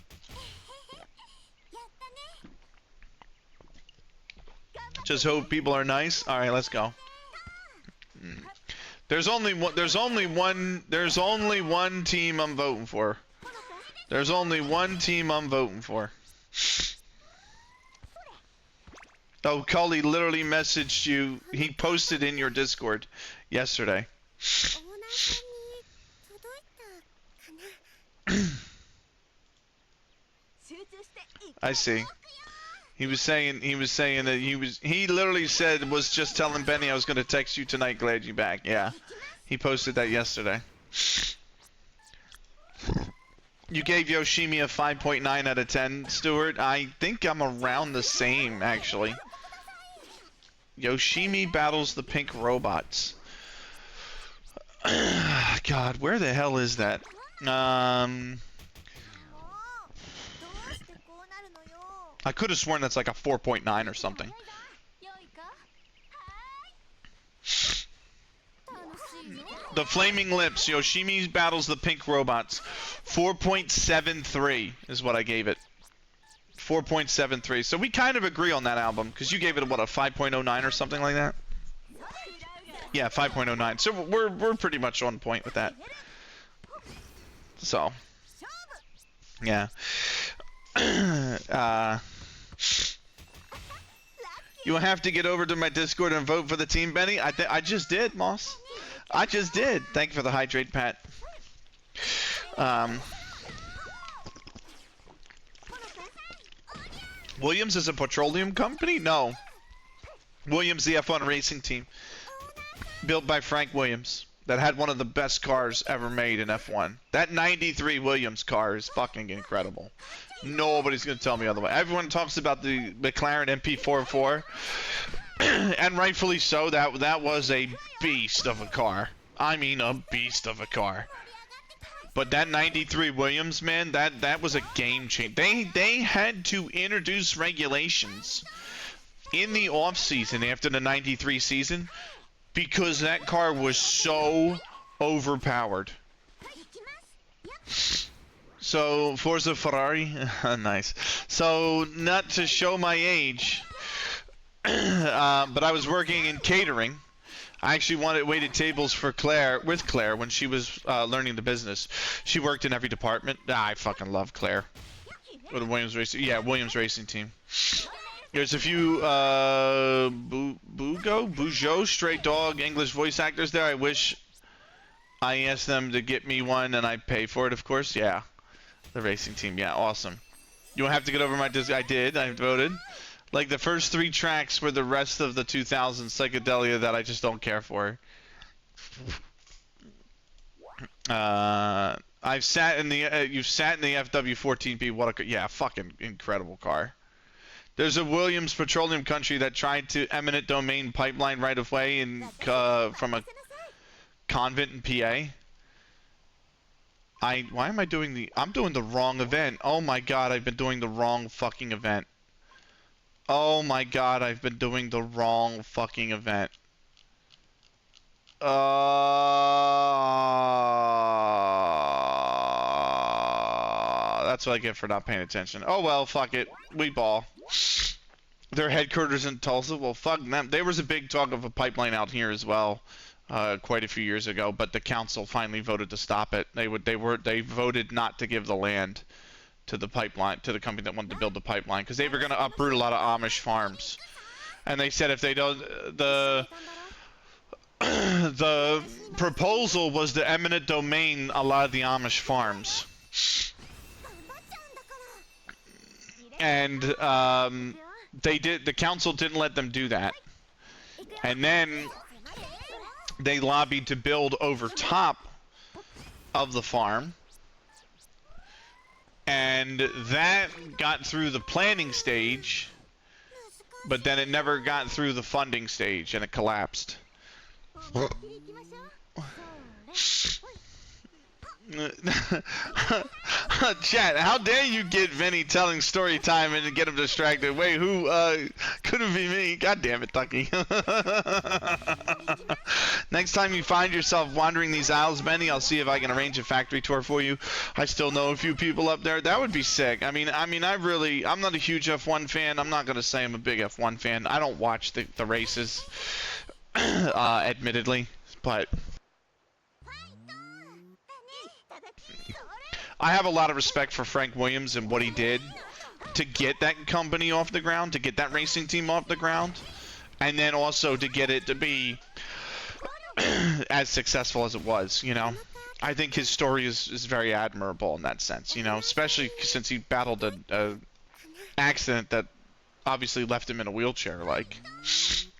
Just hope people are nice. All right, let's go. There's only one team I'm voting for. There's only one team I'm voting for. Oh, Cully literally messaged you. He posted in your Discord yesterday. I see. He was saying that he literally said was just telling Benny I was gonna text you tonight, glad you back. Yeah. He posted that yesterday. You gave Yoshimi a 5.9 out of 10, Stuart. I think I'm around the same, actually. Yoshimi battles the pink robots. God, where the hell is that? I could have sworn that's like a 4.9 or something. The Flaming Lips, Yoshimi battles the pink robots. 4.73 is what I gave it. 4.73. So we kind of agree on that album, because you gave it, what, a 5.09 or something like that? Yeah, 5.09. So we're pretty much on point with that. So, yeah. You have to get over to my Discord and vote for the team, Benny. I just did, Moss. I just did. Thank you for the hydrate, Pat. Williams is a petroleum company? No. Williams, the F1 racing team. Built by Frank Williams. That had one of the best cars ever made in F1. That 93 Williams car is fucking incredible. Nobody's gonna tell me otherwise. Everyone talks about the McLaren MP44, and rightfully so. That was a beast of a car. I mean, a beast of a car. But that 93 Williams, man, that was a game changer. They had to introduce regulations in the off season after the 93 season because that car was so overpowered. So Forza Ferrari, nice. So not to show my age, but I was working in catering. I actually waited tables for Claire when she was learning the business. She worked in every department. I fucking love Claire. Or the Williams Racing, yeah, Williams Racing team. There's a few Bujo, Stray Dog, English voice actors there. I wish I asked them to get me one and I pay for it, of course. Yeah, the racing team. Yeah, awesome. You don't have to get over my disc. I did. I voted. Like, the first 3 tracks were the rest of the 2000 psychedelia that I just don't care for. I've sat in the, you've sat in the FW14B, what a, yeah, fucking incredible car. There's a Williams Petroleum Country that tried to eminent domain pipeline right of way in, from a convent in PA. Why am I doing I'm doing the wrong event. Oh my god, I've been doing the wrong fucking event. Oh my god, I've been doing the wrong fucking event. That's what I get for not paying attention. Oh well, fuck it. We ball. Their headquarters in Tulsa? Well, fuck them. There was a big talk of a pipeline out here as well, quite a few years ago, but the council finally voted to stop it. They voted not to give the land to the pipeline, to the company that wanted to build the pipeline, because they were going to uproot a lot of Amish farms. And they said if they don't, the proposal was to eminent domain a lot of the Amish farms. And the council didn't let them do that. And then they lobbied to build over top of the farm. And that got through the planning stage, but then it never got through the funding stage, and it collapsed. Chat, how dare you get Vinny telling story time and get him distracted? Wait, who, couldn't be me. God damn it, Tucky. Next time you find yourself wandering these aisles, Benny, I'll see if I can arrange a factory tour for you. I still know a few people up there. That would be sick. I'm not a huge F1 fan. I'm not gonna say I'm a big F1 fan. I don't watch the races, admittedly, but I have a lot of respect for Frank Williams and what he did to get that company off the ground, to get that racing team off the ground, and then also to get it to be as successful as it was, you know? I think his story is very admirable in that sense, you know? Especially since he battled a accident that obviously left him in a wheelchair, like,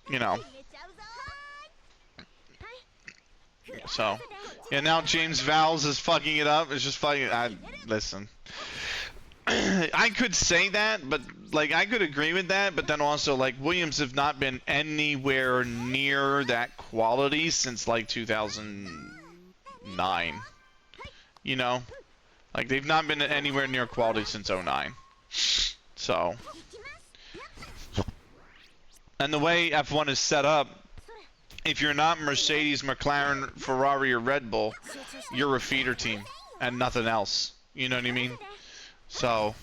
you know? So, yeah, now James Vowles is fucking it up. It's just fucking. Listen. I could say that, but, like, I could agree with that, but then also, like, Williams have not been anywhere near that quality since, like, 2009. You know? Like, they've not been anywhere near quality since 09. So. And the way F1 is set up, if you're not Mercedes, McLaren, Ferrari, or Red Bull, you're a feeder team and nothing else. You know what I mean? So,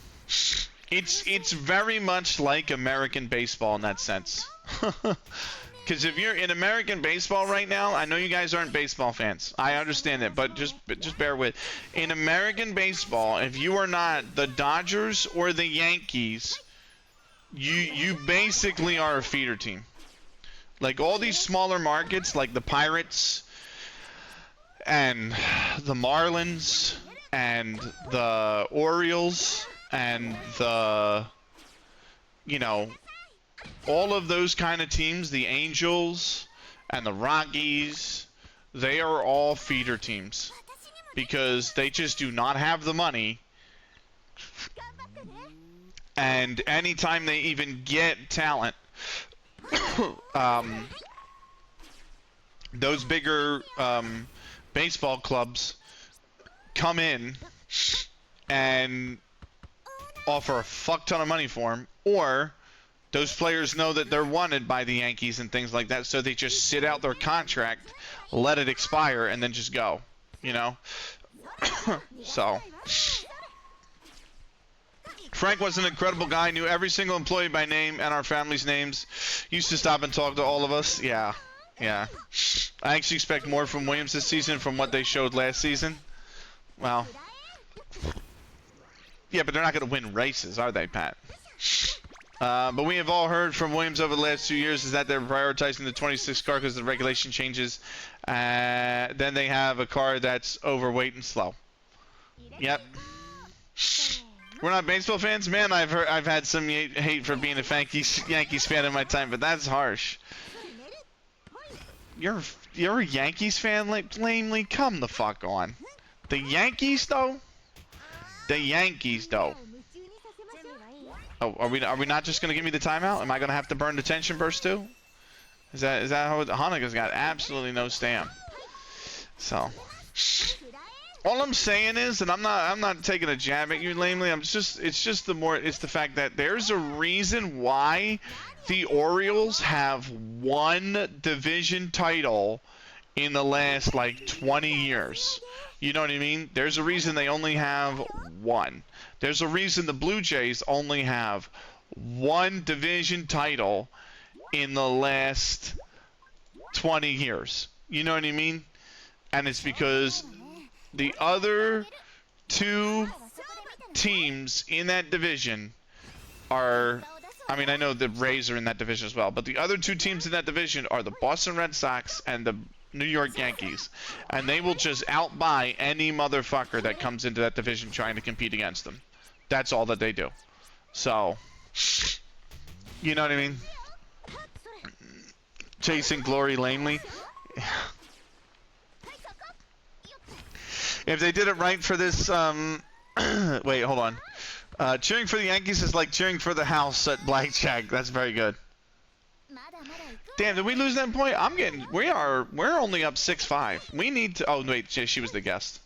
it's very much like American baseball in that sense. Because if you're in American baseball right now, I know you guys aren't baseball fans. I understand it, but just bear with. In American baseball, if you are not the Dodgers or the Yankees, you basically are a feeder team. Like, all these smaller markets, like the Pirates, and the Marlins, and the Orioles, and the, you know, all of those kind of teams, the Angels, and the Rockies, they are all feeder teams. Because they just do not have the money And anytime they even get talent, those bigger baseball clubs come in and offer a fuck ton of money for them, or those players know that they're wanted by the Yankees and things like that, so they just sit out their contract, let it expire, and then just go, you know? So Frank was an incredible guy, knew every single employee by name and our family's names, used to stop and talk to all of us. Yeah. I actually expect more from Williams this season from what they showed last season. Well, yeah, but they're not going to win races, are they, Pat? But we have all heard from Williams over the last 2 years is that they're prioritizing the 26 car because the regulation changes. Then they have a car that's overweight and slow. Yep. We're not baseball fans, man. I've had some hate for being a Yankees fan in my time, but that's harsh. You're a Yankees fan, lamely? Come the fuck on. The Yankees though? The Yankees though. Oh, are we not just gonna give me the timeout? Am I gonna have to burn the tension burst too? Is that how Honoka's got absolutely no stamp. So all I'm saying is, and I'm not taking a jab at you lamely, it's just the fact that there's a reason why the Orioles have one division title in the last like 20 years. You know what I mean? There's a reason they only have one. There's a reason the Blue Jays only have one division title in the last 20 years. You know what I mean? And it's because the other two teams in that division are, I mean, I know the Rays are in that division as well, but the other two teams in that division are the Boston Red Sox and the New York Yankees. And they will just outbuy any motherfucker that comes into that division trying to compete against them. That's all that they do. So, you know what I mean? Chasing glory lamely. If they did it right for this, wait, hold on. Cheering for the Yankees is like cheering for the house at blackjack. That's very good. Damn, did we lose that point? We're only up 6-5. We need to, oh wait, she was the guest.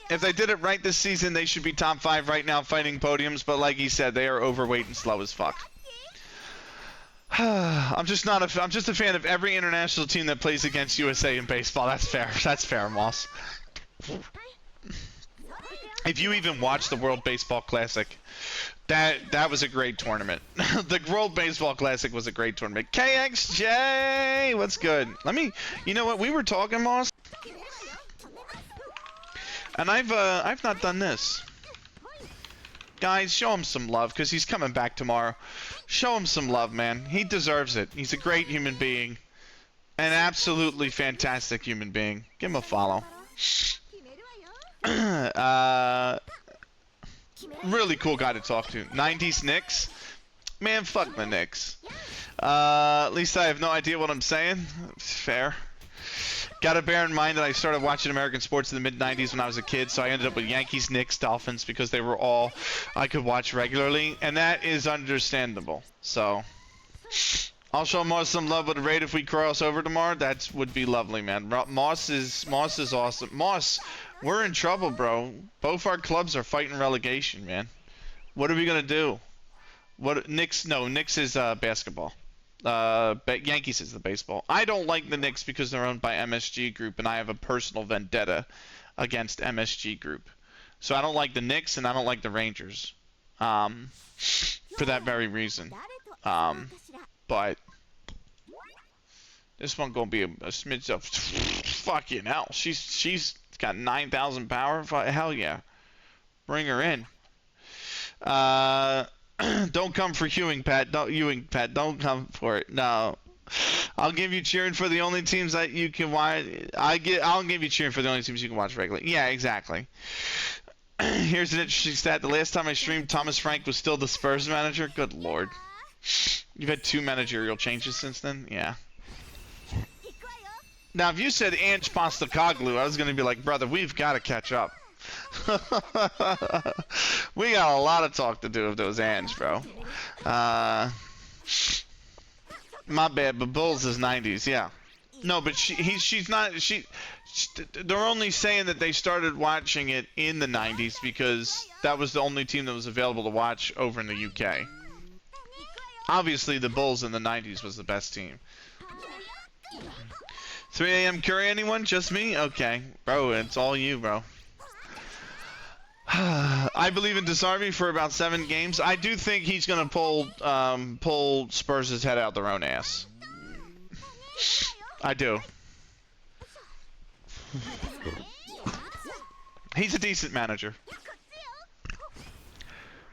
If they did it right this season, they should be top 5 right now fighting podiums, but like he said, they are overweight and slow as fuck. I'm just a fan of every international team that plays against USA in baseball. That's fair. That's fair, Moss. If you even watch the World Baseball Classic, that was a great tournament. The World Baseball Classic was a great tournament. KXJ, what's good? You know what? We were talking, Moss, and I've not done this. Guys, show him some love because he's coming back tomorrow. Show him some love, man. He deserves it. He's a great human being. An absolutely fantastic human being. Give him a follow. Really cool guy to talk to. 90s Knicks? Man, fuck the Knicks. At least I have no idea what I'm saying. It's fair. Gotta bear in mind that I started watching American sports in the mid-90s when I was a kid, so I ended up with Yankees, Knicks, Dolphins, because they were all I could watch regularly, and that is understandable. So, I'll show Moss some love with a raid if we cross over tomorrow. That would be lovely, man. Moss is awesome. Moss, we're in trouble, bro. Both our clubs are fighting relegation, man. What are we gonna do? Knicks is basketball. Yankees is the baseball. I don't like the Knicks because they're owned by MSG Group, and I have a personal vendetta against MSG Group. So I don't like the Knicks, and I don't like the Rangers, for that very reason. But this one gonna be a smidge of fucking hell. She's got 9,000 power. Hell yeah, bring her in. Don't come for Ewing, Pat. Don't come for it. No. I'll give you cheering for the only teams that you can watch. I'll give you cheering for the only teams you can watch regularly. Yeah, exactly. Here's an interesting stat. The last time I streamed, Thomas Frank was still the Spurs manager. Good lord. You've had 2 managerial changes since then? Yeah. Now, if you said Ange Postacoglu, I was going to be like, brother, we've got to catch up. We got a lot of talk to do with those Ange, bro. My bad, but Bulls is 90s, yeah. No, but she's not. They're only saying that they started watching it in the 90s because that was the only team that was available to watch over in the UK. Obviously, the Bulls in the 90s was the best team. 3 a.m. Curry, anyone? Just me? Okay. Bro, it's all you, bro. I believe in DeSarvi for about 7 games. I do think he's going to pull Spurs' head out their own ass. I do. He's a decent manager.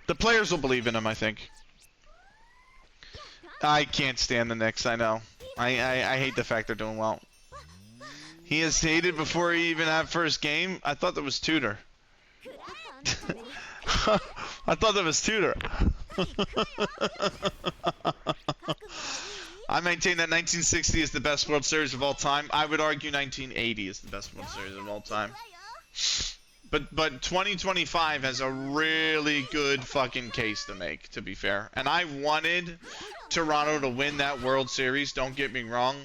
The players will believe in him, I think. I can't stand the Knicks, I know. I hate the fact they're doing well. He is hated before he even had first game? I thought that was Tudor. I thought that was Tudor. I maintain that 1960 is the best World Series of all time. I would argue 1980 is the best World Series of all time. But 2025 has a really good fucking case to make, to be fair. And I wanted Toronto to win that World Series, don't get me wrong.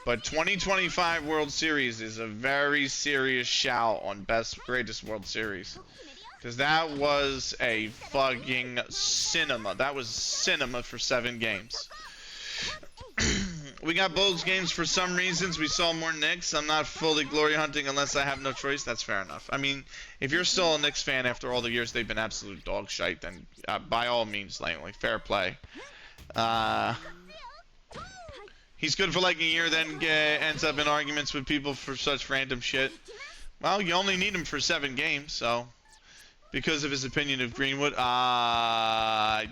But 2025 World Series is a very serious shout on best, greatest World Series. Because that was a fucking cinema. That was cinema for 7 games. We got Bulls games for some reasons. We saw more Knicks. I'm not fully glory hunting unless I have no choice. That's fair enough. I mean, if you're still a Knicks fan after all the years they've been absolute dog shite, then by all means, Langley, fair play. He's good for like a year, then ends up in arguments with people for such random shit. Well, you only need him for 7 games, so because of his opinion of Greenwood, that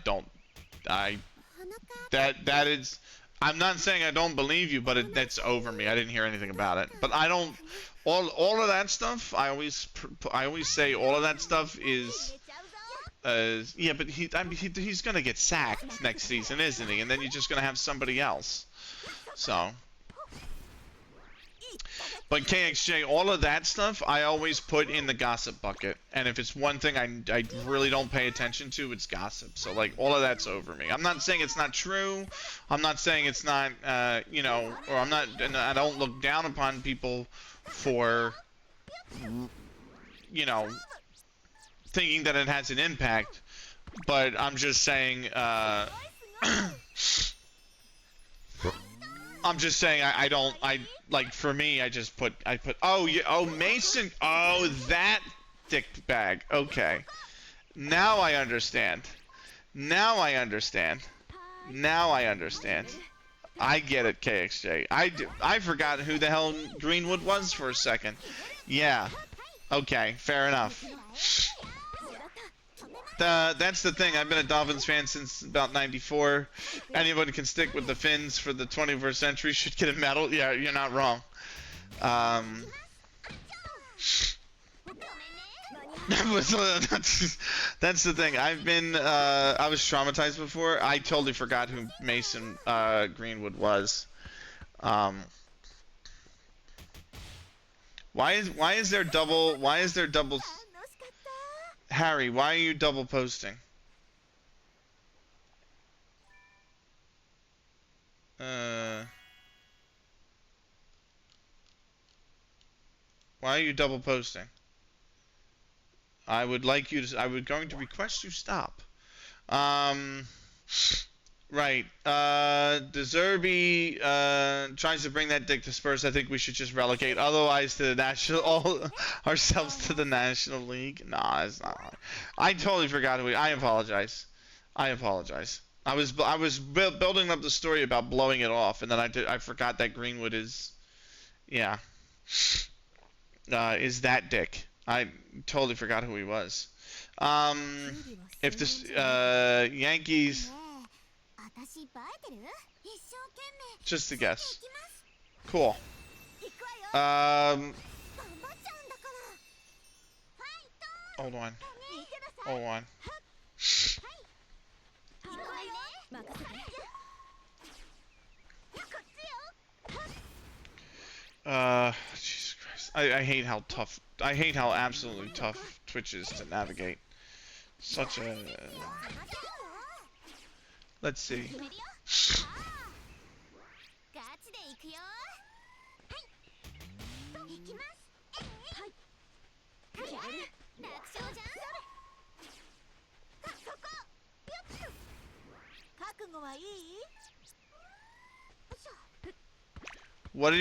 is. I'm not saying I don't believe you, but that's over me. I didn't hear anything about it. But I don't. All of that stuff. I always say all of that stuff is. Yeah, but he's gonna get sacked next season, isn't he? And then you're just gonna have somebody else. So. But KXJ, all of that stuff, I always put in the gossip bucket. And if it's one thing I really don't pay attention to, it's gossip. So, like, all of that's over me. I'm not saying it's not true. I'm not saying it's not, you know, or I'm not, and I don't look down upon people for, you know, thinking that it has an impact. But I'm just saying, I'm just saying like for me I put oh yeah, oh Mason, oh that dick bag. Okay. Now I understand. I get it, KXJ. I forgot who the hell Greenwood was for a second. Yeah. Okay, fair enough. That's the thing. I've been a Dolphins fan since about '94. Anyone can stick with the Finns for the 21st century should get a medal. Yeah, you're not wrong. That's the thing. I was traumatized before. I totally forgot who Mason Greenwood was. Why is there double? Harry, why are you double posting? Why are you double posting? I would going to request you stop. Right. Deserby tries to bring that dick to Spurs. I think we should just relegate otherwise to the ourselves to the National League. Nah, it's not. I totally forgot who I apologize. I was building up the story about blowing it off, and then I forgot that Greenwood is, yeah, is that dick. I totally forgot who he was. If this Yankees. Just a guess. Cool. Hold on. I hate how tough. I hate how absolutely tough Twitch is to navigate. Such a. Let's see. What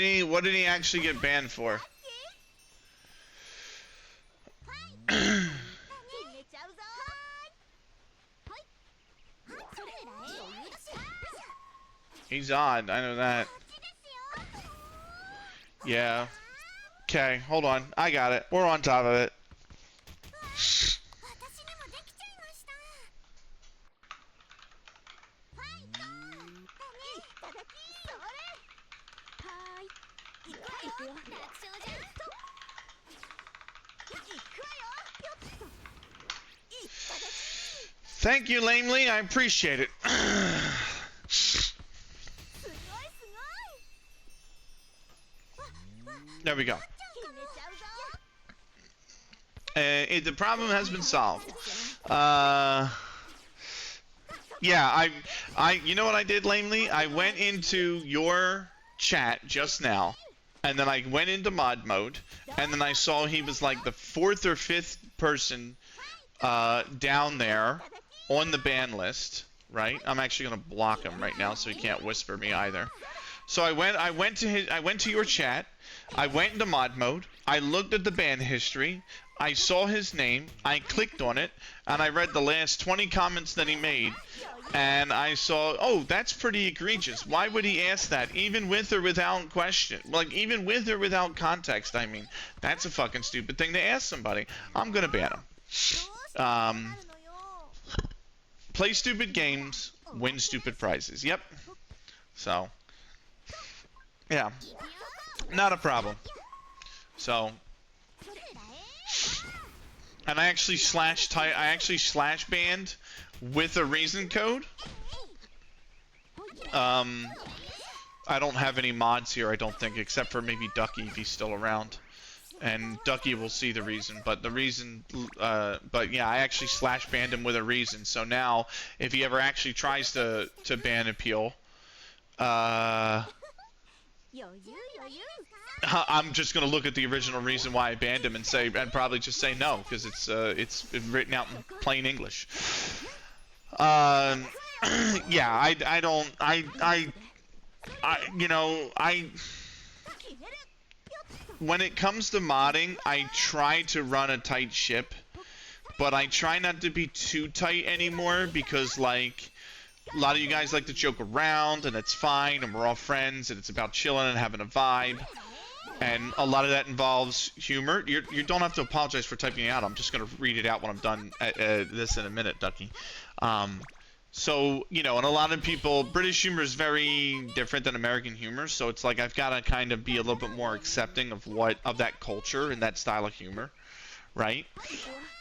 did he actually get banned for? He's odd, I know that. Yeah. Okay, hold on. I got it. We're on top of it. Thank you, Lamely. I appreciate it. There we go. The problem has been solved. Yeah, you know what I did, Lamely? I went into your chat just now, and then I went into mod mode, and then I saw he was like the 4th or 5th person down there on the ban list, right? I'm actually gonna block him right now so he can't whisper me either. So I went to your chat, I went into mod mode, I looked at the ban history, I saw his name, I clicked on it, and I read the last 20 comments that he made, and I saw, oh, that's pretty egregious. Why would he ask that, even with or without question? Like, even with or without context, I mean, that's a fucking stupid thing to ask somebody. I'm gonna ban him. Play stupid games, win stupid prizes. Yep. So, yeah, not a problem. So, and I actually slash banned with a reason code. I don't have any mods here, I don't think, except for maybe Ducky if he's still around. And Ducky will see the reason, but the reason, but yeah, I actually slash banned him with a reason. So now, if he ever actually tries to ban appeal, I'm just gonna look at the original reason why I banned him and probably just say no, because it's written out in plain English. Yeah, when it comes to modding, I try to run a tight ship, but I try not to be too tight anymore because, like, a lot of you guys like to joke around, and it's fine, and we're all friends, and it's about chilling and having a vibe, and a lot of that involves humor. You don't have to apologize for typing it out. I'm just going to read it out when I'm done this in a minute, Ducky. So, you know, and a lot of people, British humor is very different than American humor, so it's like I've got to kind of be a little bit more accepting of that culture and that style of humor, right?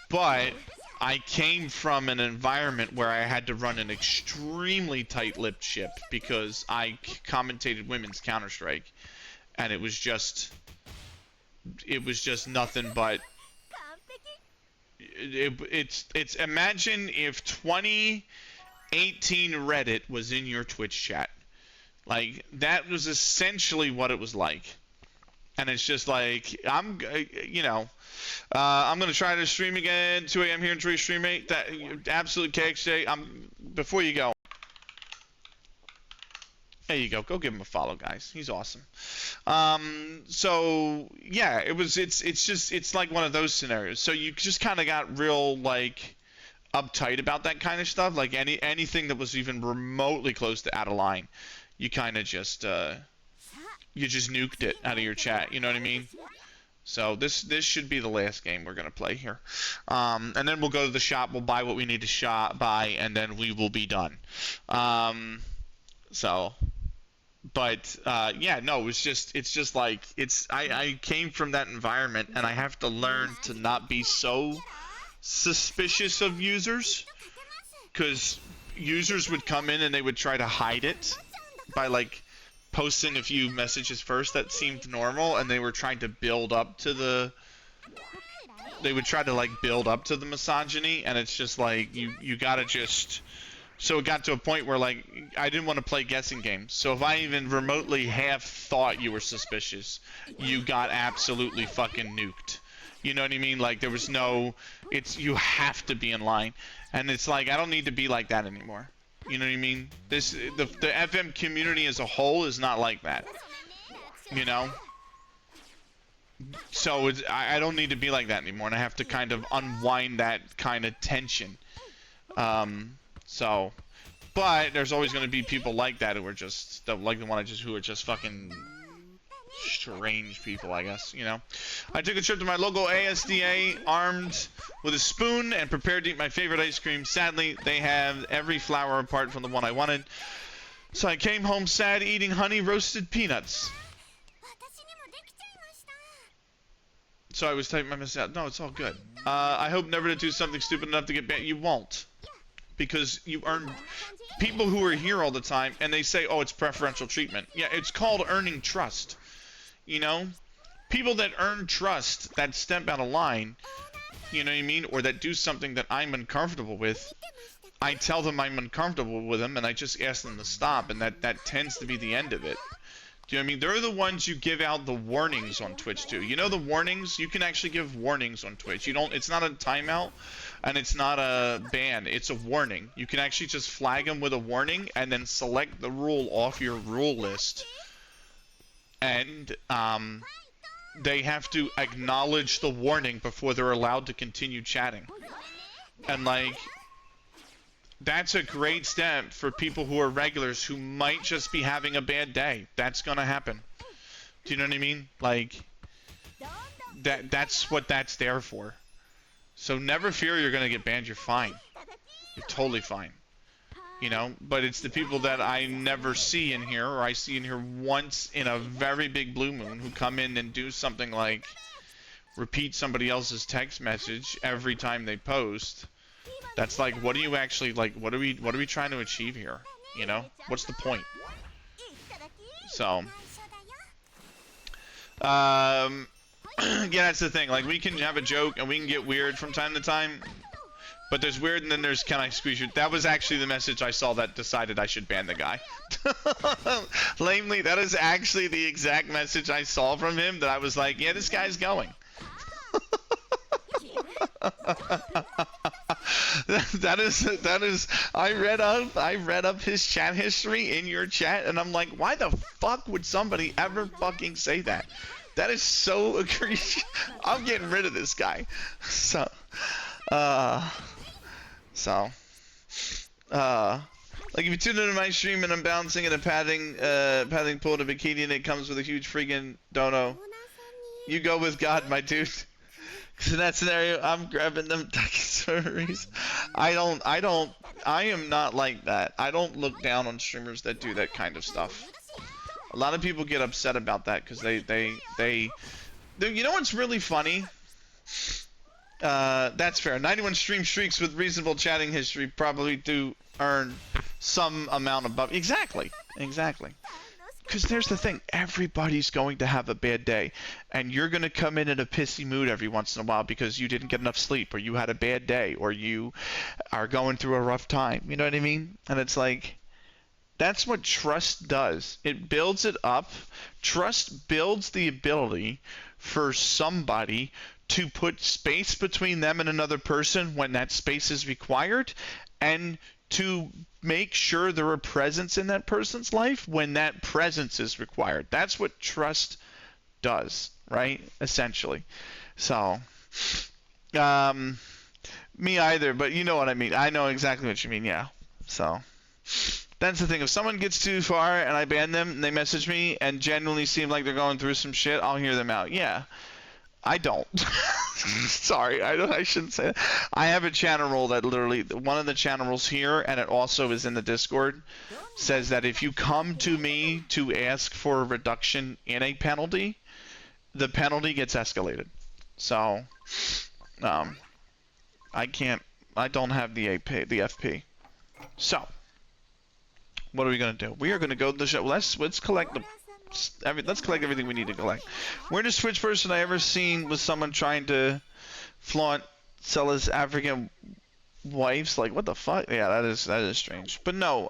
But I came from an environment where I had to run an extremely tight-lipped ship because I commentated women's Counter-Strike, and it was just nothing but it's imagine if 2018 Reddit was in your Twitch chat. Like, that was essentially what it was like. And it's just like, I'm going to try to stream again, 2 a.m. here in Tree Stream 8. That, absolute KXJ. Before you go. There you go. Go give him a follow, guys. He's awesome. So yeah, it's like one of those scenarios. So you just kind of got real, like, uptight about that kind of stuff. Like anything that was even remotely close to out of line, you kind of just you just nuked it out of your chat. You know what I mean? So this should be the last game we're gonna play here, and then we'll go to the shop. We'll buy what we need to buy, and then we will be done. But yeah, no, it's just like I came from that environment, and I have to learn to not be so suspicious of users, because users would come in and they would try to hide it by, like, posting a few messages first that seemed normal, and they were trying to build up to the. They would try to like build up to the misogyny, and it's just like you gotta just. So it got to a point where like I didn't want to play guessing games. So if I even remotely half thought you were suspicious, you got absolutely fucking nuked. You know what I mean? Like there was no. It's you have to be in line, and it's like I don't need to be like that anymore. You know what I mean? The FM community as a whole is not like that. You know? So I don't need to be like that anymore, and I have to kind of unwind that kind of tension. So, but there's always going to be people like that who are just like the one who are just fucking strange people, I guess. You know. I took a trip to my local ASDA armed with a spoon and prepared to eat my favorite ice cream. Sadly, they have every flower apart from the one I wanted, so I came home sad, eating honey roasted peanuts. So I was typing my message out. No, it's all good. I hope never to do something stupid enough to get banned. You won't. Because you earn... People who are here all the time, and they say, oh, it's preferential treatment. Yeah, it's called earning trust. You know? People that earn trust, that step out of line, you know what I mean? Or that do something that I'm uncomfortable with, I tell them I'm uncomfortable with them, and I just ask them to stop, and that tends to be the end of it. Do you know what I mean? They're the ones you give out the warnings on Twitch to. You know the warnings? You can actually give warnings on Twitch. You don't. It's not a timeout, and it's not a ban. It's a warning. You can actually just flag them with a warning, and then select the rule off your rule list. And they have to acknowledge the warning before they're allowed to continue chatting. And like, that's a great step for people who are regulars who might just be having a bad day. That's gonna happen. Do you know what I mean? Like, that's what that's there for. So never fear you're gonna get banned. You're fine. You're totally fine. You know, but it's the people that I never see in here, or I see in here once in a very big blue moon, who come in and do something like repeat somebody else's text message every time they post. That's like, what are you actually like? What are we trying to achieve here? You know, what's the point? So, yeah, that's the thing. Like, we can have a joke and we can get weird from time to time, but there's weird and then there's can I squeeze you? That was actually the message I saw that decided I should ban the guy. Lamely, that is actually the exact message I saw from him that I was like, yeah, this guy's going. That is I read up his chat history in your chat, and I'm like, why the fuck would somebody ever fucking say that? That is so egregious. I'm getting rid of this guy. So like, if you tune into my stream and I'm bouncing in a padding pool in a bikini and it comes with a huge freaking dono, you go with God, my dude. In that scenario, I'm grabbing them stories. I am not like that. I don't look down on streamers that do that kind of stuff. A lot of people get upset about that because they you know what's really funny? That's fair. 91 stream streaks with reasonable chatting history probably do earn some amount of buff. Exactly. Because there's the thing, everybody's going to have a bad day, and you're going to come in a pissy mood every once in a while because you didn't get enough sleep, or you had a bad day, or you are going through a rough time. You know what I mean? And it's like, that's what trust does. It builds it up. Trust builds the ability for somebody to put space between them and another person when that space is required, and to make sure there are presence in that person's life when that presence is required. That's what trust does, right? Essentially. So, me either, but you know what I mean. I know exactly what you mean, yeah. So, that's the thing. If someone gets too far and I ban them and they message me and genuinely seem like they're going through some shit, I'll hear them out. Yeah. I don't. Sorry, I shouldn't say that. I have a channel rule that literally, one of the channel rules here, and it also is in the Discord, says that if you come to me to ask for a reduction in a penalty, the penalty gets escalated. So, I don't have the FP. So, What are we gonna do? We are gonna go to the shop. Let's collect let's collect everything we need to collect. Weirdest Twitch person I ever seen was someone trying to sell his African wives. Like, what the fuck? Yeah, that is strange. But no,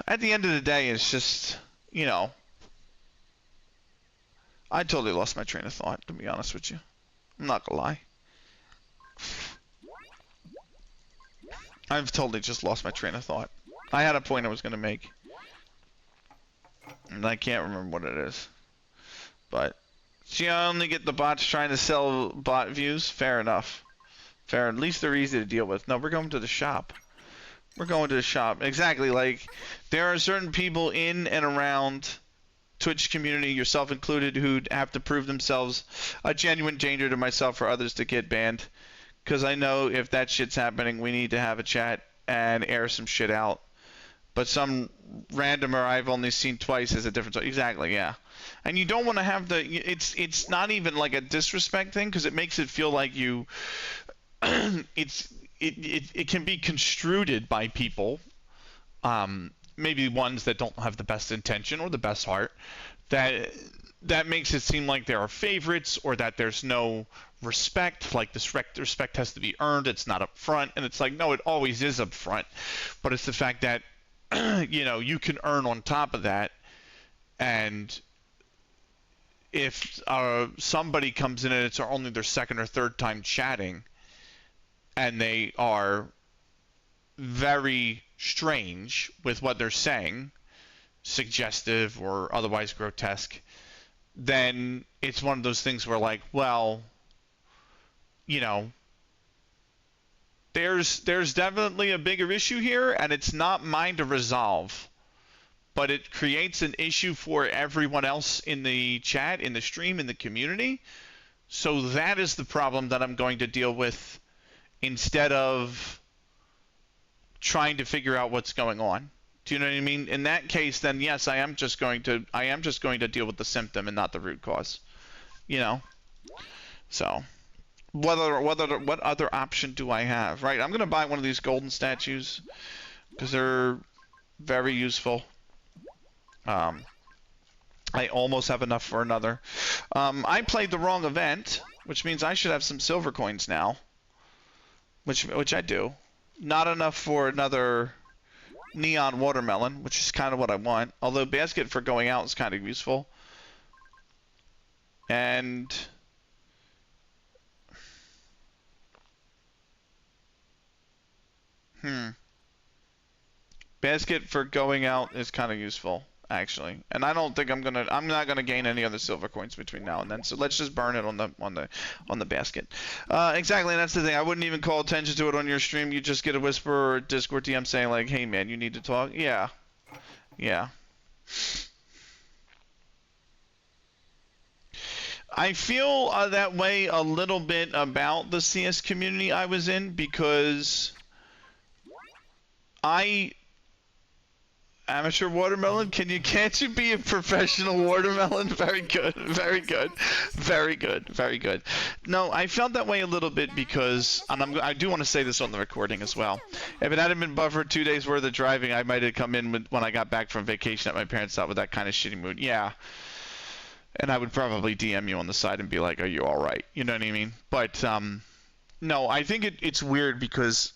at the end of the day, it's just, you know, I totally lost my train of thought, to be honest with you. I'm not gonna lie. I've totally just lost my train of thought. I had a point I was gonna make, and I can't remember what it is. But you only get the bots trying to sell bot views. Fair enough. Fair. At least they're easy to deal with. No, we're going to the shop. We're going to the shop. Exactly. Like, there are certain people in and around Twitch community, yourself included, who have to prove themselves a genuine danger to myself or others to get banned. Because I know if that shit's happening, we need to have a chat and air some shit out. But some randomer I've only seen twice is a different. Exactly, yeah. And you don't want to have the. It's not even like a disrespect thing, because it makes it feel like you. It can be construed by people, maybe ones that don't have the best intention or the best heart, that makes it seem like there are favorites or that there's no respect. Like, this respect has to be earned. It's not up front, and it's like, no, it always is up front. But it's the fact that you know, you can earn on top of that, and if somebody comes in and it's only their second or third time chatting, and they are very strange with what they're saying, suggestive or otherwise grotesque, then it's one of those things where, like, well, you know, there's definitely a bigger issue here, and it's not mine to resolve. But it creates an issue for everyone else in the chat, in the stream, in the community. So that is the problem that I'm going to deal with, instead of trying to figure out what's going on. Do you know what I mean? In that case, then yes, I am just going to deal with the symptom and not the root cause. You know? So what other option do I have? Right, I'm gonna buy one of these golden statues because they're very useful. I almost have enough for another. I played the wrong event, which means I should have some silver coins now. Which I do. Not enough for another neon watermelon, which is kind of what I want. Although basket for going out is kind of useful. And basket for going out is kind of useful, actually. And I don't think I'm not gonna gain any other silver coins between now and then. So let's just burn it on the basket. Exactly, and that's the thing. I wouldn't even call attention to it on your stream. You just get a whisper or a Discord DM saying like, "Hey man, you need to talk." Yeah. Yeah. I feel that way a little bit about the CS community I was in, because amateur watermelon? Can't you be a professional watermelon? Very good, very good, very good, very good. No, I felt that way a little bit because, and I do want to say this on the recording as well. If it hadn't been buffered 2 days worth of driving, I might have come in when I got back from vacation at my parents' house with that kind of shitty mood. Yeah. And I would probably DM you on the side and be like, "Are you all right?" You know what I mean? But no, I think it's weird because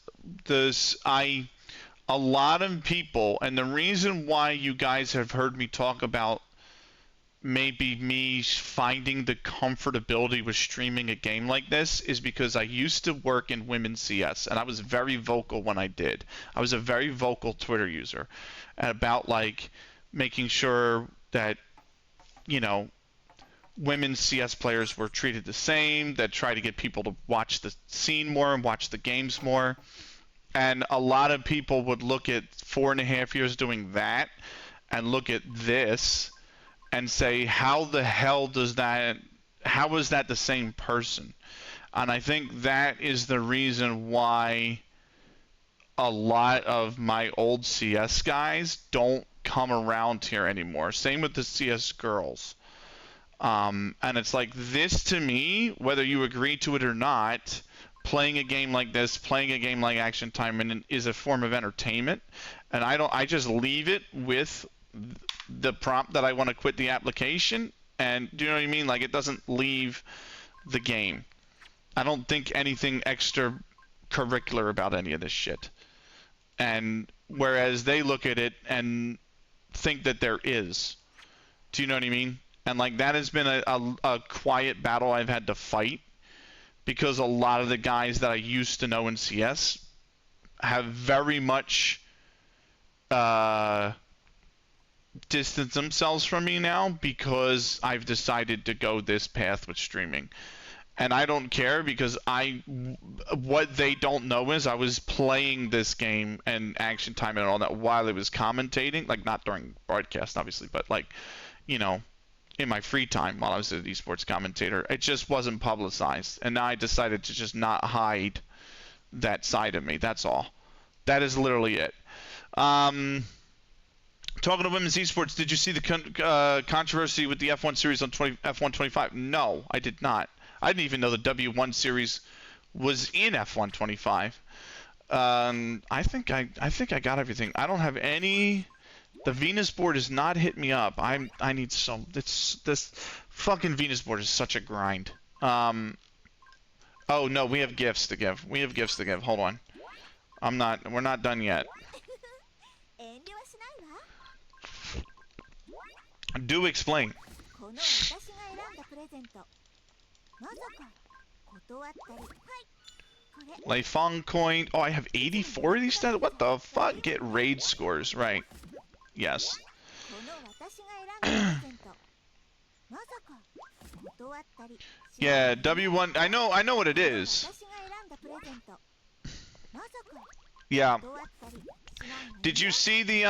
a lot of people, and the reason why you guys have heard me talk about maybe me finding the comfortability with streaming a game like this is because I used to work in women's CS, and I was very vocal when I did. I was a very vocal Twitter user about, like, making sure that, you know, women's CS players were treated the same, that try to get people to watch the scene more and watch the games more. And a lot of people would look at 4.5 years doing that and look at this and say, how the hell how is that the same person? And I think that is the reason why a lot of my old CS guys don't come around here anymore. Same with the CS girls. And it's like, this to me, whether you agree to it or not, playing a game like this, playing a game like Action Time, and is a form of entertainment, and I just leave it with the prompt that I want to quit the application, and do you know what I mean? Like, it doesn't leave the game. I don't think anything extracurricular about any of this shit. And whereas they look at it and think that there is. Do you know what I mean? And like, that has been a quiet battle I've had to fight, because a lot of the guys that I used to know in CS have very much distanced themselves from me now, because I've decided to go this path with streaming. And I don't care, because what they don't know is I was playing this game and Action Time and all that while I was commentating, like not during broadcast obviously, but like, you know, in my free time while I was an esports commentator. It just wasn't publicized, and now I decided to just not hide that side of me. That's all. That is literally it. Talking to women's esports, did you see the controversy with the F1 series on F1 25? No, I did not. I didn't even know the W1 series was in F1 25. I think I got everything. I don't have any. The Venus board has not hit me up. I need some. This fucking Venus board is such a grind. Oh no, we have gifts to give. We have gifts to give. Hold on. We're not done yet. Do explain. Leifang coin. Oh, I have 84 of these stats? What the fuck? Get raid scores. Right. Yes. Yeah, W1. I know what it is. Yeah. Did you see the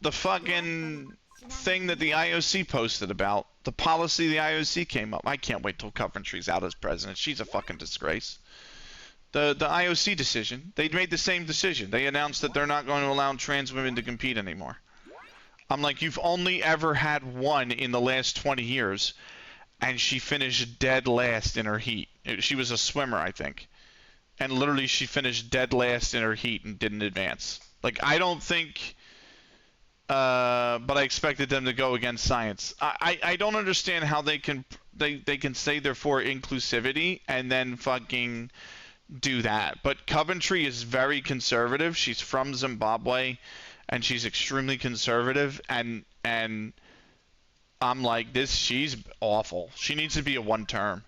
the fucking thing that the IOC posted about the policy the IOC came up? I can't wait till Coventry's out as president. She's a fucking disgrace. The IOC decision, they made the same decision. They announced that they're not going to allow trans women to compete anymore. I'm like, you've only ever had one in the last 20 years, and she finished dead last in her heat. She was a swimmer, I think. And literally she finished dead last in her heat and didn't advance. Like, I don't think... but I expected them to go against science. I don't understand how they can say they're for inclusivity and then fucking do that. But Coventry is very conservative. She's from Zimbabwe, and she's extremely conservative. And I'm like, she's awful. She needs to be a one-term.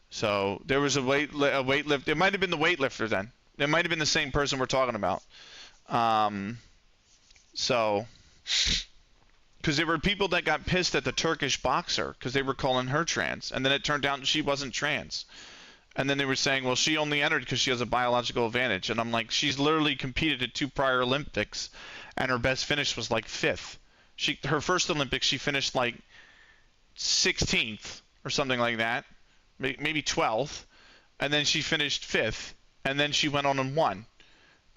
So there was a weightlift. It might have been the weightlifter then. It might have been the same person we're talking about. So, because there were people that got pissed at the Turkish boxer because they were calling her trans, and then it turned out she wasn't trans. And then they were saying, well, she only entered because she has a biological advantage. And I'm like, she's literally competed at 2 prior Olympics, and her best finish was like 5th. Her first Olympics, she finished like 16th or something like that, maybe 12th, and then she finished 5th, and then she went on and won.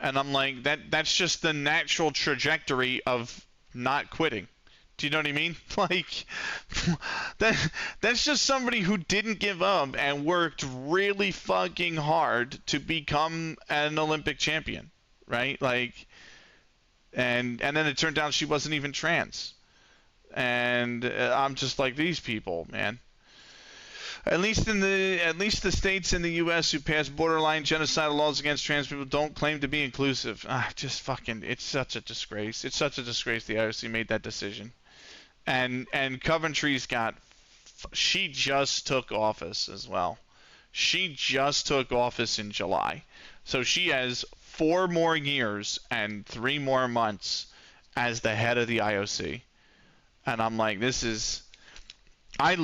And I'm like, that's just the natural trajectory of not quitting. Do you know what I mean? Like, that's just somebody who didn't give up and worked really fucking hard to become an Olympic champion, right? Like, and then it turned out she wasn't even trans. And I'm just like, these people, man. At least the states in the U.S. who pass borderline genocidal laws against trans people don't claim to be inclusive. Just fucking, it's such a disgrace. It's such a disgrace the IOC made that decision. And Coventry's she just took office as well. She just took office in July. So she has 4 more years and 3 more months as the head of the IOC. And I'm like, this is... I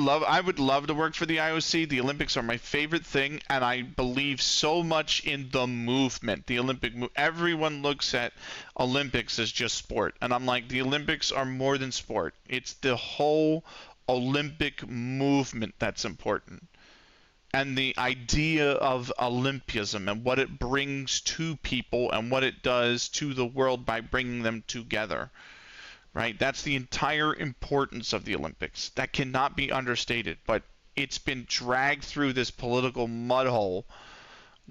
would love to work for the IOC. The Olympics are my favorite thing, and I believe so much in the movement. The Olympic everyone looks at Olympics as just sport, and I'm like, the Olympics are more than sport. It's the whole Olympic movement that's important, and the idea of Olympism and what it brings to people and what it does to the world by bringing them together. Right? That's the entire importance of the Olympics. That cannot be understated. But it's been dragged through this political mud hole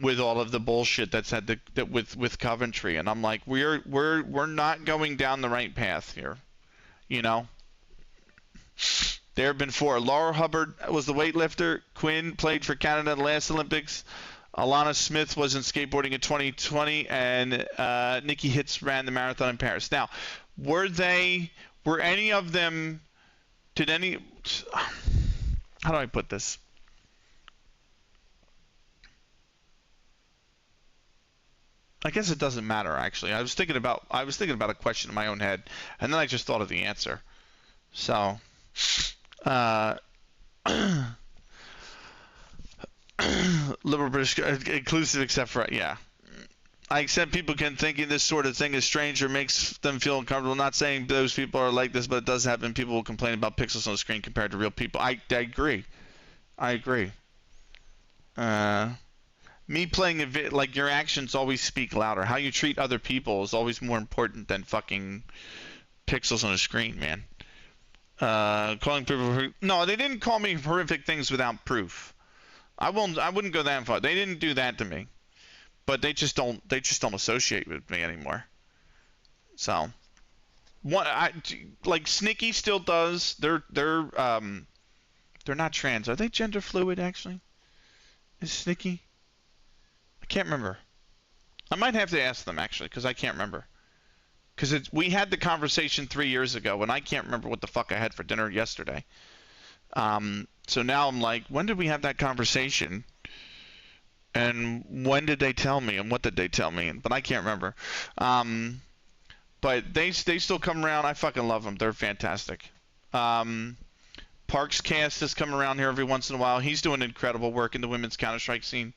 with all of the bullshit that's had with Coventry, and I'm like, we're not going down the right path here, you know. There have been 4. Laura Hubbard was the weightlifter. Quinn played for Canada in the last Olympics. Alana Smith was in skateboarding in 2020, and Nikki Hitz ran the marathon in Paris. Now, were any of them? Did any? How do I put this? I guess it doesn't matter, actually. I was thinking about a question in my own head, and then I just thought of the answer. So, liberal British inclusive, except for I accept people can thinking this sort of thing is strange or makes them feel uncomfortable. Not saying those people are like this, but it does happen. People will complain about pixels on the screen compared to real people. I agree. I agree. Me playing like your actions always speak louder. How you treat other people is always more important than fucking pixels on a screen, man. Calling people no, they didn't call me horrific things without proof. I wouldn't go that far. They didn't do that to me, but they just don't associate with me anymore. So, like Snicky still does. They're not trans. Are they gender fluid actually? Is Snicky? I can't remember. I might have to ask them actually, because I can't remember. Because we had the conversation 3 years ago, and I can't remember what the fuck I had for dinner yesterday. So now I'm like, when did we have that conversation? And when did they tell me? And what did they tell me? But I can't remember. But they still come around. I fucking love them. They're fantastic. Parks Cast has come around here every once in a while. He's doing incredible work in the women's Counter-Strike scene.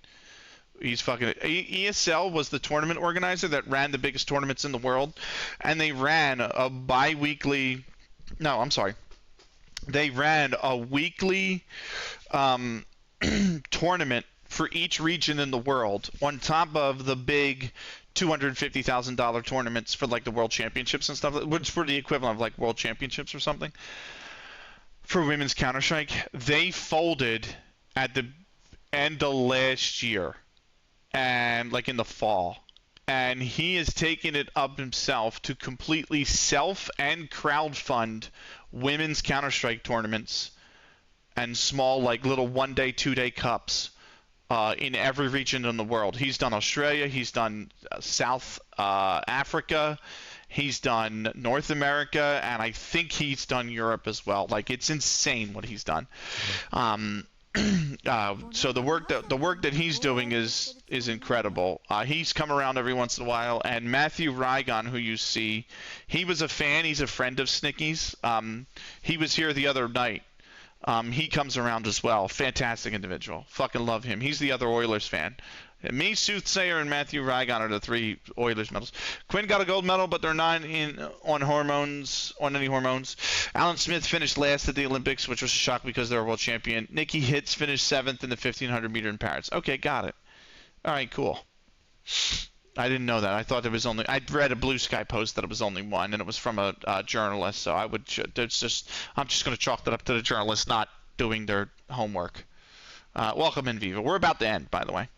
He's fucking ESL was the tournament organizer that ran the biggest tournaments in the world, and they ran a bi-weekly. No, I'm sorry. They ran a weekly tournament for each region in the world, on top of the big $250,000 tournaments for like the World Championships and stuff, which were the equivalent of like World Championships or something. For women's Counter-Strike, they folded at the end of last year. And like in the fall, and he has taken it up himself to completely self and crowdfund women's Counter-Strike tournaments and small like little 1-day, 2-day cups in every region in the world. He's done Australia, he's done South Africa, he's done North America, and I think he's done Europe as well. Like, it's insane what he's done. So the work that he's doing is incredible. He's come around every once in a while, and Matthew Rygon, who you see, he was a fan. He's a friend of Snicky's. He was here the other night. He comes around as well. Fantastic individual. Fucking love him. He's the other Oilers fan. Me, Soothsayer, and Matthew Rygon are the 3 Oilers medals. Quinn got a gold medal, but they're not on any hormones. Alan Smith finished last at the Olympics, which was a shock because they're a world champion. Nikki Hitz finished 7th in the 1500 meter in Paris. Okay, got it. All right, cool. I didn't know that. I thought there was only. I'd read a Blue Sky post that it was only one, and it was from a journalist. So I'm just going to chalk that up to the journalist not doing their homework. Welcome in, Viva. We're about to end, by the way.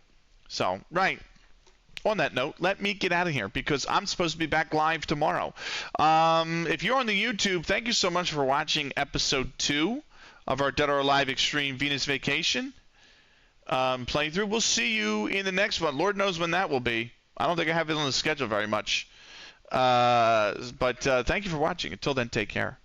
So, right. On that note, let me get out of here because I'm supposed to be back live tomorrow. If you're on the YouTube, thank you so much for watching episode 2 of our DeadorAlive Xtreme Venus Vacation playthrough. We'll see you in the next one. Lord knows when that will be. I don't think I have it on the schedule very much. But thank you for watching. Until then, take care.